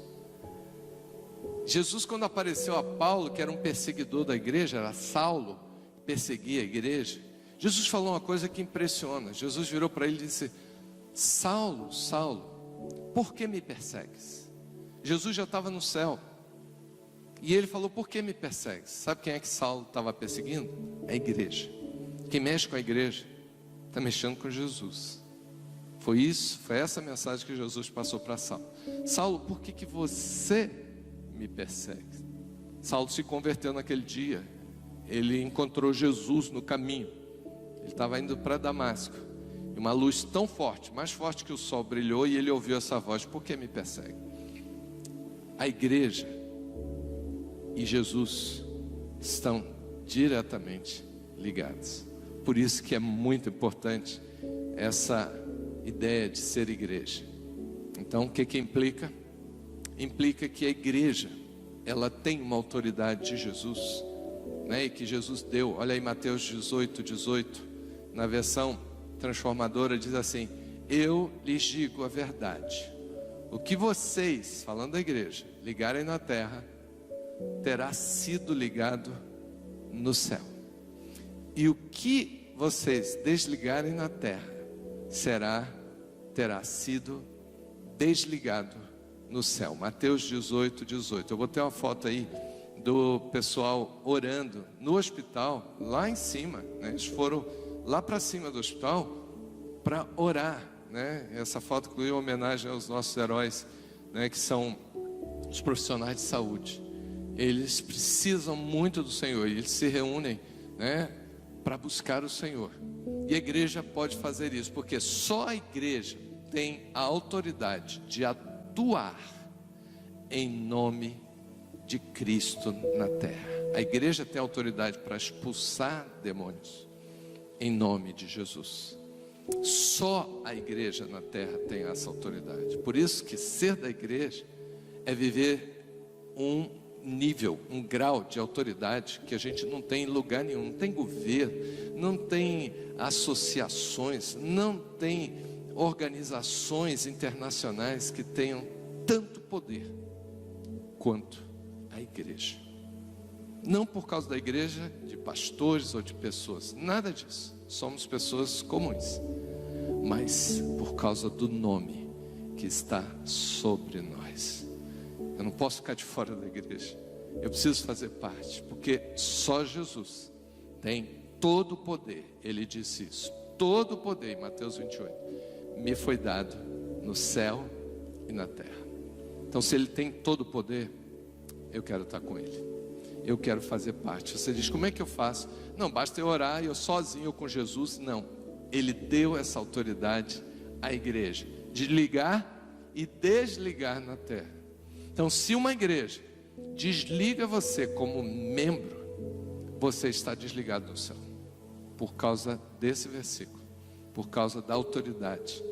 Jesus, quando apareceu a Paulo, que era um perseguidor da igreja, era Saulo, perseguia a igreja, Jesus falou uma coisa que impressiona. Jesus virou para ele e disse: Saulo, Saulo, por que me persegues? Jesus já estava no céu, e ele falou: por que me persegues? Sabe quem é que Saulo estava perseguindo? A igreja. Quem mexe com a igreja está mexendo com Jesus. Foi essa mensagem que Jesus passou para Saulo. Saulo, por que você me persegue? Saulo se converteu naquele dia. Ele encontrou Jesus no caminho. Ele estava indo para Damasco, e uma luz tão forte, mais forte que o sol, brilhou, e ele ouviu essa voz: por que me persegue? A igreja e Jesus estão diretamente ligados. Por isso que é muito importante essa ideia de ser igreja. Então o que implica? Implica que a igreja, ela tem uma autoridade de Jesus, né? E que Jesus deu. Olha aí Mateus 18, na versão transformadora, diz assim: eu lhes digo a verdade, o que vocês, falando da igreja, ligarem na terra, terá sido ligado no céu, e o que vocês desligarem na terra terá sido desligado no céu. Mateus 18. Eu vou ter uma foto aí do pessoal orando no hospital, lá em cima, né? Eles foram lá para cima do hospital para orar, né? Essa foto inclui uma homenagem aos nossos heróis, né? Que são os profissionais de saúde. Eles precisam muito do Senhor, e eles se reúnem, né, para buscar o Senhor. E a igreja pode fazer isso, porque só a igreja tem a autoridade de atuar em nome de Cristo na terra. A igreja tem autoridade para expulsar demônios. em nome de Jesus. Só a igreja na terra tem essa autoridade. Por isso que ser da igreja é viver um nível, um grau de autoridade que a gente não tem em lugar nenhum. Não tem governo, não tem associações, não tem organizações internacionais que tenham tanto poder quanto a igreja. Não por causa da igreja, de pastores ou de pessoas, nada disso. Somos pessoas comuns, mas por causa do nome que está sobre nós. Eu não posso ficar de fora da igreja, eu preciso fazer parte, porque só Jesus tem todo o poder. Ele disse isso, todo o poder, em Mateus 28, me foi dado no céu e na terra. Então, se Ele tem todo o poder, eu quero estar com Ele, eu quero fazer parte. Você diz, como é que eu faço? Não, basta eu orar, eu sozinho com Jesus. Não, Ele deu essa autoridade à igreja, de ligar e desligar na terra. Então, se uma igreja desliga você como membro, você está desligado no céu, por causa desse versículo, por causa da autoridade.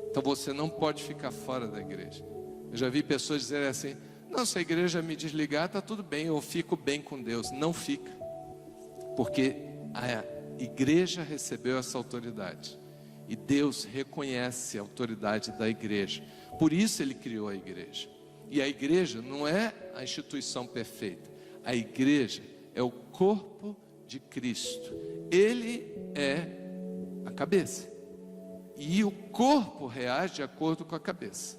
Então você não pode ficar fora da igreja. Eu já vi pessoas dizerem assim, não, se a igreja me desligar, está tudo bem, eu fico bem com Deus. Não fica, porque a igreja recebeu essa autoridade, e Deus reconhece a autoridade da igreja. Por isso Ele criou a igreja. E a igreja não é a instituição perfeita. A igreja é o corpo de Cristo. Ele é a cabeça. E o corpo reage de acordo com a cabeça.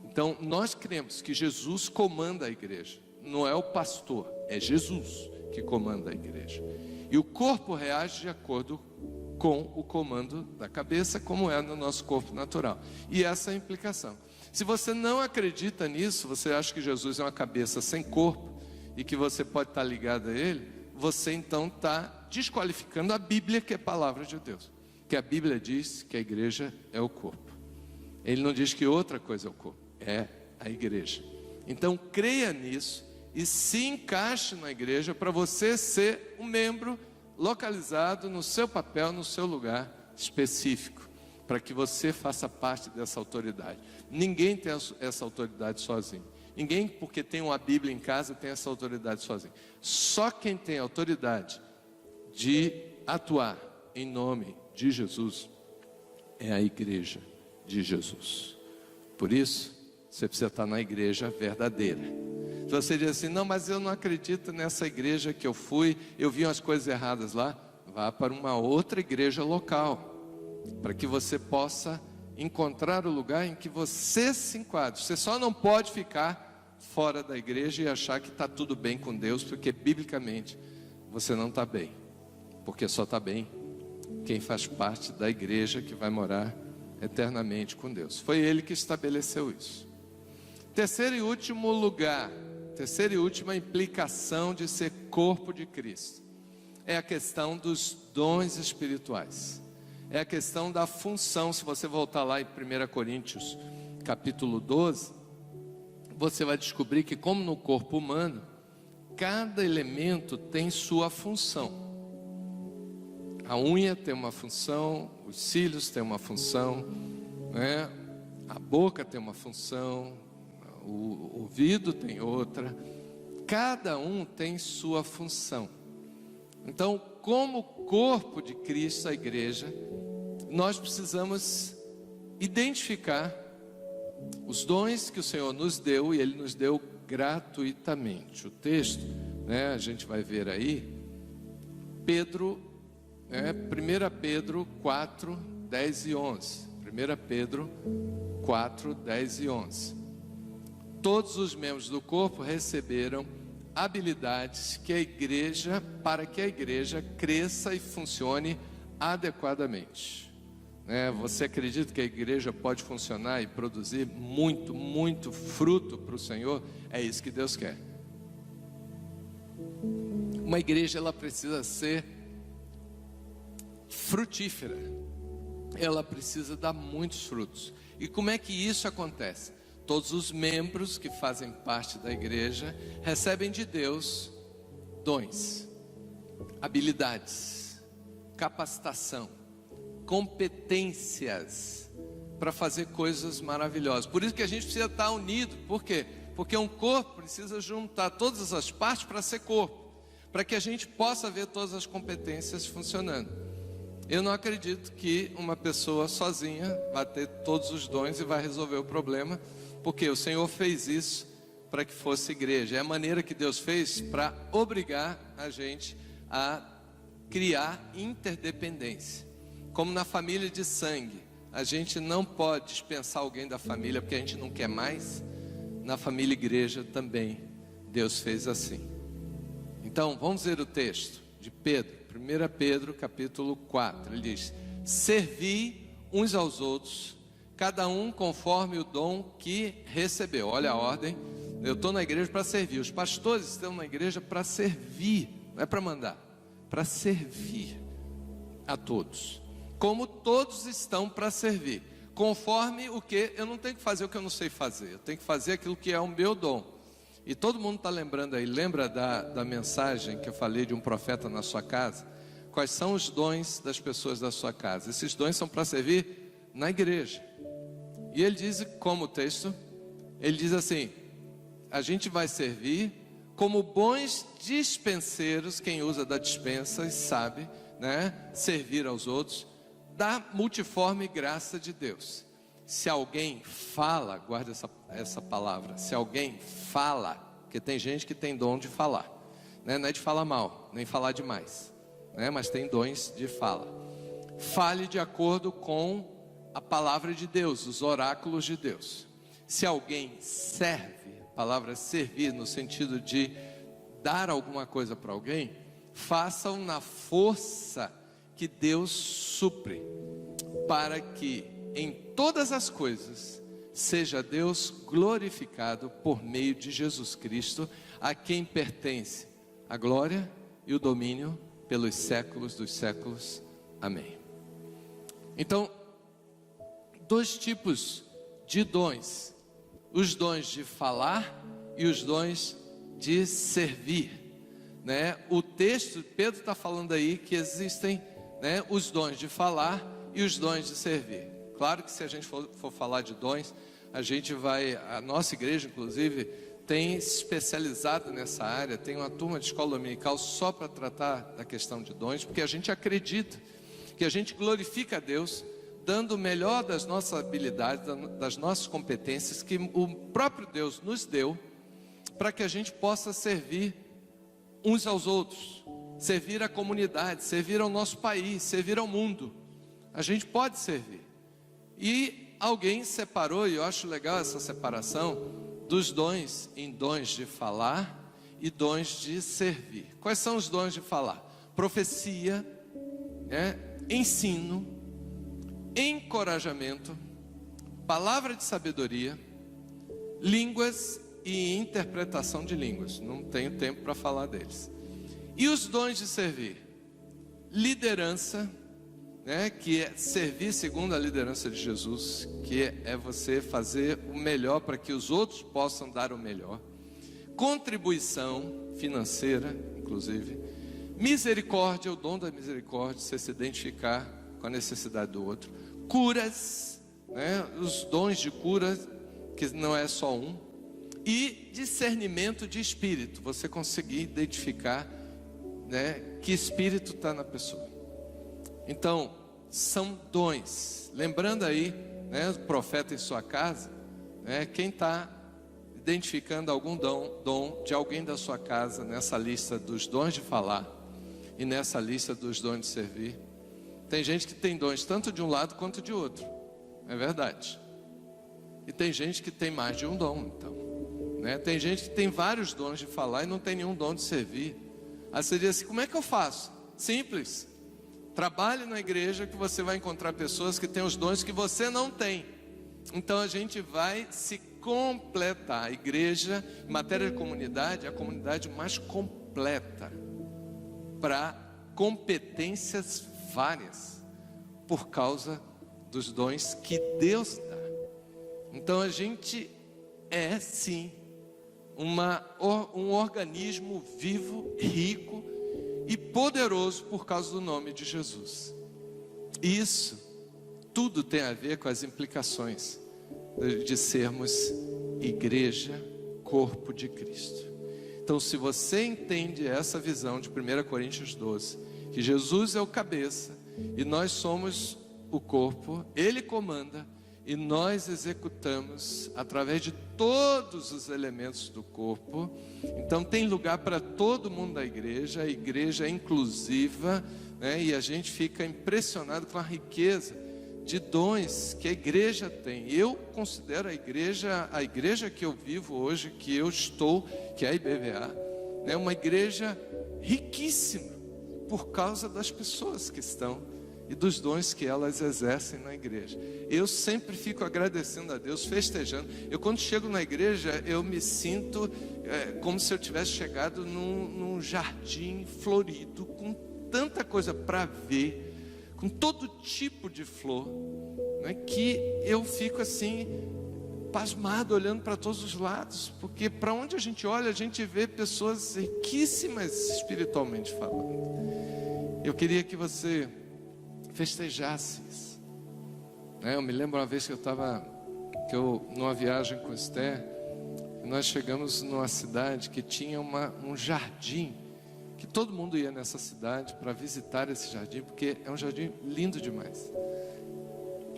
Então, nós cremos que Jesus comanda a igreja. Não é o pastor, é Jesus que comanda a igreja. E o corpo reage de acordo com o comando da cabeça, como é no nosso corpo natural. E essa é a implicação. Se você não acredita nisso, você acha que Jesus é uma cabeça sem corpo e que você pode estar ligado a Ele, você então está desqualificando a Bíblia, que é a palavra de Deus. Que a Bíblia diz que a igreja é o corpo. Ele não diz que outra coisa é o corpo, é a igreja. Então creia nisso e se encaixe na igreja para você ser um membro localizado no seu papel, no seu lugar específico, para que você faça parte dessa autoridade. Ninguém tem essa autoridade sozinho. Ninguém, porque tem uma Bíblia em casa, tem essa autoridade sozinho. Só quem tem autoridade de atuar em nome de Jesus é a igreja de Jesus. Por isso, você precisa estar na igreja verdadeira. Se você diz assim, não, mas eu não acredito nessa igreja que eu fui, eu vi umas coisas erradas lá, vá para uma outra igreja local, para que você possa encontrar o lugar em que você se enquadre. Você só não pode ficar fora da igreja e achar que está tudo bem com Deus, porque biblicamente você não está bem, porque só está bem quem faz parte da igreja que vai morar eternamente com Deus. Foi Ele que estabeleceu isso. Terceiro e último lugar, terceira e última implicação de ser corpo de Cristo, é a questão dos dons espirituais. É a questão da função. Se você voltar lá em 1 Coríntios capítulo 12, você vai descobrir que, como no corpo humano, cada elemento tem sua função. A unha tem uma função, os cílios têm uma função, né? A boca tem uma função, o ouvido tem outra. Cada um tem sua função. Então, como corpo de Cristo, a igreja, nós precisamos identificar os dons que o Senhor nos deu, e Ele nos deu gratuitamente. O texto, né, a gente vai ver aí, Pedro, 1 Pedro 4, 10 e 11. 1 Pedro 4, 10 e 11. Todos os membros do corpo receberam habilidades para que a igreja cresça e funcione adequadamente. Você acredita que a igreja pode funcionar e produzir muito, muito fruto para o Senhor? É isso que Deus quer. Uma igreja, ela precisa ser frutífera. Ela precisa dar muitos frutos. E como é que isso acontece? Todos os membros que fazem parte da igreja recebem de Deus dons, habilidades, capacitação, competências para fazer coisas maravilhosas. Por isso que a gente precisa estar unido. Por quê? Porque um corpo precisa juntar todas as partes para ser corpo, para que a gente possa ver todas as competências funcionando. Eu não acredito que uma pessoa sozinha vai ter todos os dons e vai resolver o problema, porque o Senhor fez isso para que fosse igreja. É a maneira que Deus fez para obrigar a gente a criar interdependência. Como na família de sangue, a gente não pode dispensar alguém da família porque a gente não quer mais. Na família igreja também Deus fez assim. Então vamos ver o texto de Pedro, 1 Pedro capítulo 4. Ele diz: servi uns aos outros, cada um conforme o dom que recebeu. Olha a ordem. Eu estou na igreja para servir. Os pastores estão na igreja para servir, não é para mandar, para servir a todos. Como todos estão para servir, conforme o que eu não tenho que fazer o que eu não sei fazer, eu tenho que fazer aquilo que é o meu dom. E todo mundo está lembrando aí, lembra da mensagem que eu falei de um profeta na sua casa? Quais são os dons das pessoas da sua casa? Esses dons são para servir na igreja. E ele diz, como o texto, ele diz assim: a gente vai servir como bons dispenseiros. Quem usa da dispensa e sabe, né, servir aos outros, da multiforme graça de Deus. Se alguém fala, guarda essa palavra, se alguém fala, porque tem gente que tem dom de falar, né? Não é de falar mal, nem falar demais, né? Mas tem dons de fala. Fale de acordo com a palavra de Deus, os oráculos de Deus. Se alguém serve, a palavra servir no sentido de dar alguma coisa para alguém, façam na força que Deus supre, para que em todas as coisas seja Deus glorificado por meio de Jesus Cristo, a quem pertence a glória e o domínio pelos séculos dos séculos. Amém. Então, dois tipos de dons: os dons de falar e os dons de servir, né? O texto, Pedro está falando aí que existem, né, os dons de falar e os dons de servir. Claro que se a gente for falar de dons, a nossa igreja inclusive tem se especializado nessa área, tem uma turma de escola dominical só para tratar da questão de dons, porque a gente acredita que a gente glorifica a Deus, dando o melhor das nossas habilidades, das nossas competências, que o próprio Deus nos deu, para que a gente possa servir uns aos outros, servir a comunidade, servir ao nosso país, servir ao mundo. A gente pode servir. E alguém separou, e eu acho legal essa separação, dos dons em dons de falar e dons de servir. Quais são os dons de falar? Profecia, ensino, encorajamento, palavra de sabedoria, línguas e interpretação de línguas. Não tenho tempo para falar deles. E os dons de servir? Liderança, que é servir segundo a liderança de Jesus, que é você fazer o melhor para que os outros possam dar o melhor. Contribuição financeira, inclusive. Misericórdia, o dom da misericórdia, você se identificar com a necessidade do outro. Curas, os dons de cura, que não é só um. E discernimento de espírito, você conseguir identificar, que espírito está na pessoa. Então, são dons. Lembrando aí, o profeta em sua casa, quem está identificando algum dom de alguém da sua casa nessa lista dos dons de falar e nessa lista dos dons de servir. Tem gente que tem dons tanto de um lado quanto de outro, é verdade. E tem gente que tem mais de um dom, então, tem gente que tem vários dons de falar e não tem nenhum dom de servir. Aí você diz assim: como é que eu faço? Simples. Trabalhe na igreja que você vai encontrar pessoas que têm os dons que você não tem. Então a gente vai se completar. A igreja, em matéria de comunidade, é a comunidade mais completa para competências várias, por causa dos dons que Deus dá. Então a gente é sim um organismo vivo, rico, e poderoso por causa do nome de Jesus. Isso tudo tem a ver com as implicações de sermos igreja, corpo de Cristo. Então, se você entende essa visão de 1 Coríntios 12, que Jesus é o cabeça e nós somos o corpo, Ele comanda e nós executamos através de todos os elementos do corpo. Então tem lugar para todo mundo da igreja, a igreja é inclusiva, né? E a gente fica impressionado com a riqueza de dons que a igreja tem. Eu considero a igreja que eu vivo hoje, que eu estou, que é a IBVA, né? Uma igreja riquíssima por causa das pessoas que estão e dos dons que elas exercem na igreja. Eu sempre fico agradecendo a Deus, festejando. Eu, quando chego na igreja, eu me sinto como se eu tivesse chegado num jardim florido, com tanta coisa para ver, com todo tipo de flor, né, que eu fico assim, pasmado, olhando para todos os lados, porque para onde a gente olha, a gente vê pessoas riquíssimas espiritualmente falando. Eu queria que você festejasse isso, né? Eu me lembro uma vez que numa viagem com o Esther, nós chegamos numa cidade que tinha um jardim, que todo mundo ia nessa cidade para visitar esse jardim, porque é um jardim lindo demais,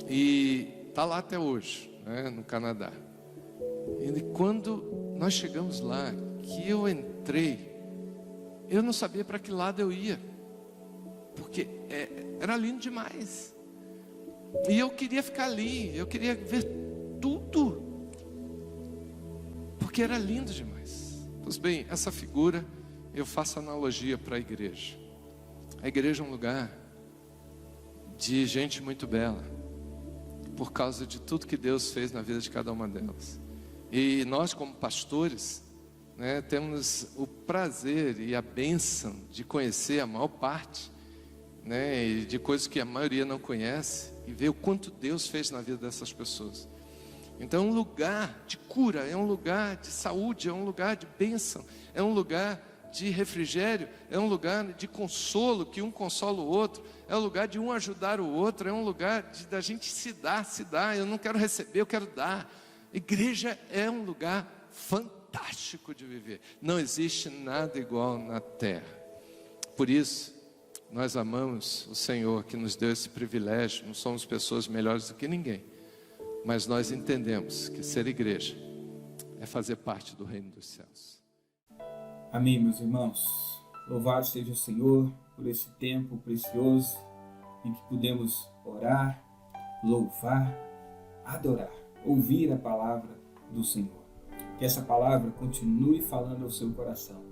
e está lá até hoje, né, no Canadá. E quando nós chegamos lá, que eu entrei, eu não sabia para que lado eu ia, porque era lindo demais, e eu queria ficar ali, eu queria ver tudo, porque era lindo demais. Pois bem, essa figura, eu faço analogia para a igreja. A igreja é um lugar de gente muito bela, por causa de tudo que Deus fez na vida de cada uma delas. E nós, como pastores, né, temos o prazer e a bênção de conhecer a maior parte, né, e de coisas que a maioria não conhece, e ver o quanto Deus fez na vida dessas pessoas. Então é um lugar de cura, é um lugar de saúde, é um lugar de bênção, é um lugar de refrigério, é um lugar de consolo, que um consola o outro, é um lugar de um ajudar o outro, é um lugar da gente se dar. Eu não quero receber, eu quero dar. Igreja é um lugar fantástico de viver. Não existe nada igual na terra. Por isso, nós amamos o Senhor que nos deu esse privilégio. Não somos pessoas melhores do que ninguém, mas nós entendemos que ser igreja é fazer parte do reino dos céus. Amém, meus irmãos. Louvado seja o Senhor por esse tempo precioso em que pudemos orar, louvar, adorar, ouvir a palavra do Senhor. Que essa palavra continue falando ao seu coração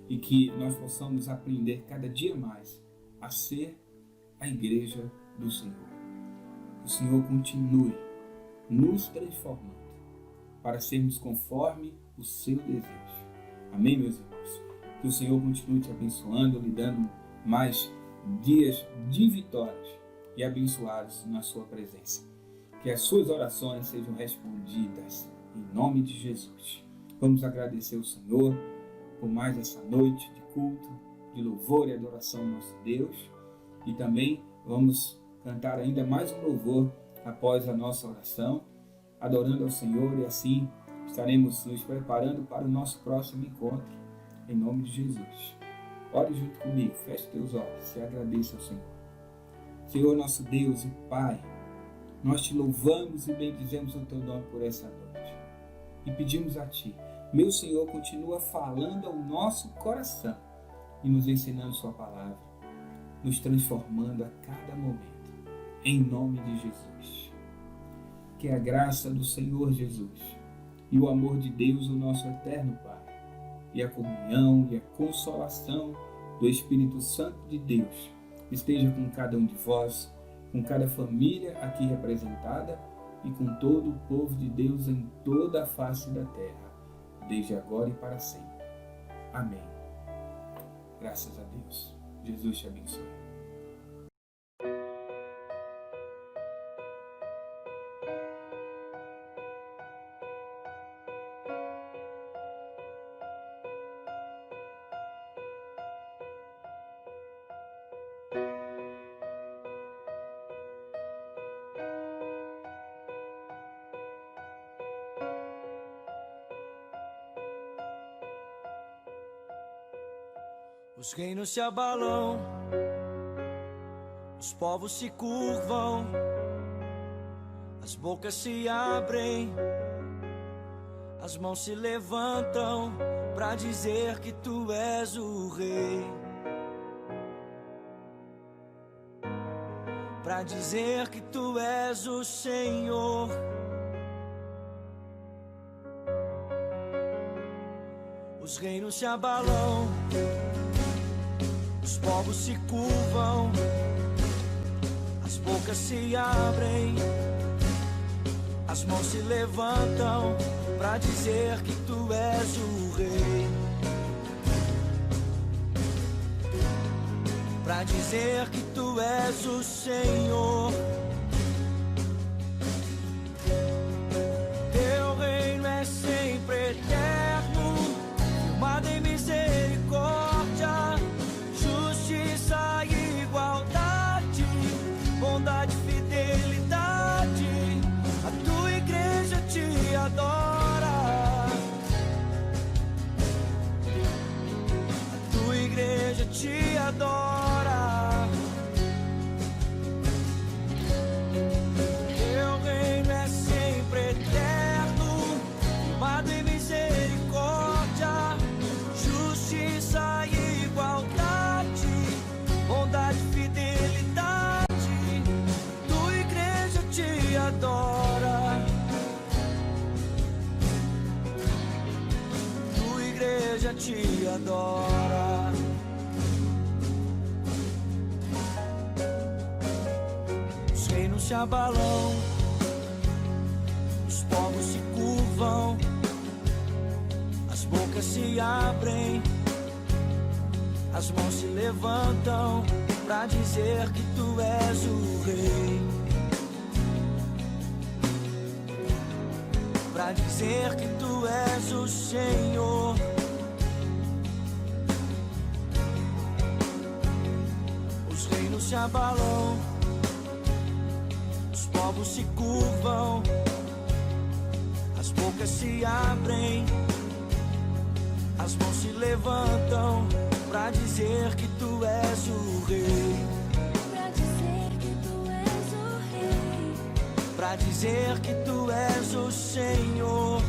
e que nós possamos aprender cada dia mais a ser a igreja do Senhor. Que o Senhor continue nos transformando para sermos conforme o seu desejo. Amém, meus irmãos? Que o Senhor continue te abençoando, lhe dando mais dias de vitórias e abençoados na sua presença. Que as suas orações sejam respondidas em nome de Jesus. Vamos agradecer o Senhor por mais essa noite de culto, de louvor e adoração ao nosso Deus. E também vamos cantar ainda mais um louvor após a nossa oração, adorando ao Senhor, e assim estaremos nos preparando para o nosso próximo encontro, em nome de Jesus. Ore junto comigo, feche teus olhos e agradeça ao Senhor. Senhor, nosso Deus e Pai, nós te louvamos e bendizemos o teu nome por essa noite. E pedimos a ti, meu Senhor, continua falando ao nosso coração e nos ensinando sua palavra, nos transformando a cada momento, em nome de Jesus. Que a graça do Senhor Jesus e o amor de Deus, o nosso eterno Pai, e a comunhão e a consolação do Espírito Santo de Deus esteja com cada um de vós, com cada família aqui representada e com todo o povo de Deus em toda a face da terra, desde agora e para sempre. Amém. Graças a Deus. Jesus te abençoe. Os reinos se abalam, os povos se curvam, as bocas se abrem, as mãos se levantam pra dizer que tu és o rei, pra dizer que tu és o Senhor. Os reinos se abalam, os povos se curvam, as bocas se abrem, as mãos se levantam pra dizer que tu és o rei, pra dizer que tu és o Senhor. Teu reino é sempre eterno, firmado em misericórdia, justiça e igualdade, bondade e fidelidade. A tua igreja te adora, a tua igreja te adora. Teu reino é sempre eterno, firmado em misericórdia, justiça e igualdade, bondade e fidelidade. Tua igreja te adora, tua igreja te adora. Os reinos se abalam, os povos se curvam, as bocas se abrem, as mãos se levantam pra dizer que tu és o rei, pra dizer que tu és o Senhor. Os reinos se abalam, os povos se curvam, as bocas se abrem, as mãos se levantam pra dizer que tu és o rei, pra dizer que tu és o rei, pra dizer que tu és o Senhor,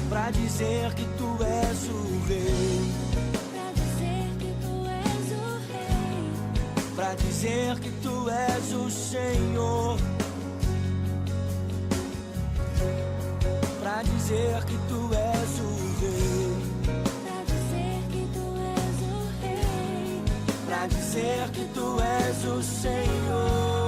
pra dizer que tu és o rei, pra dizer que tu és o rei, pra dizer que tu és o Senhor, pra dizer que tu és o rei, pra dizer que tu és o rei, pra dizer que tu és o Senhor.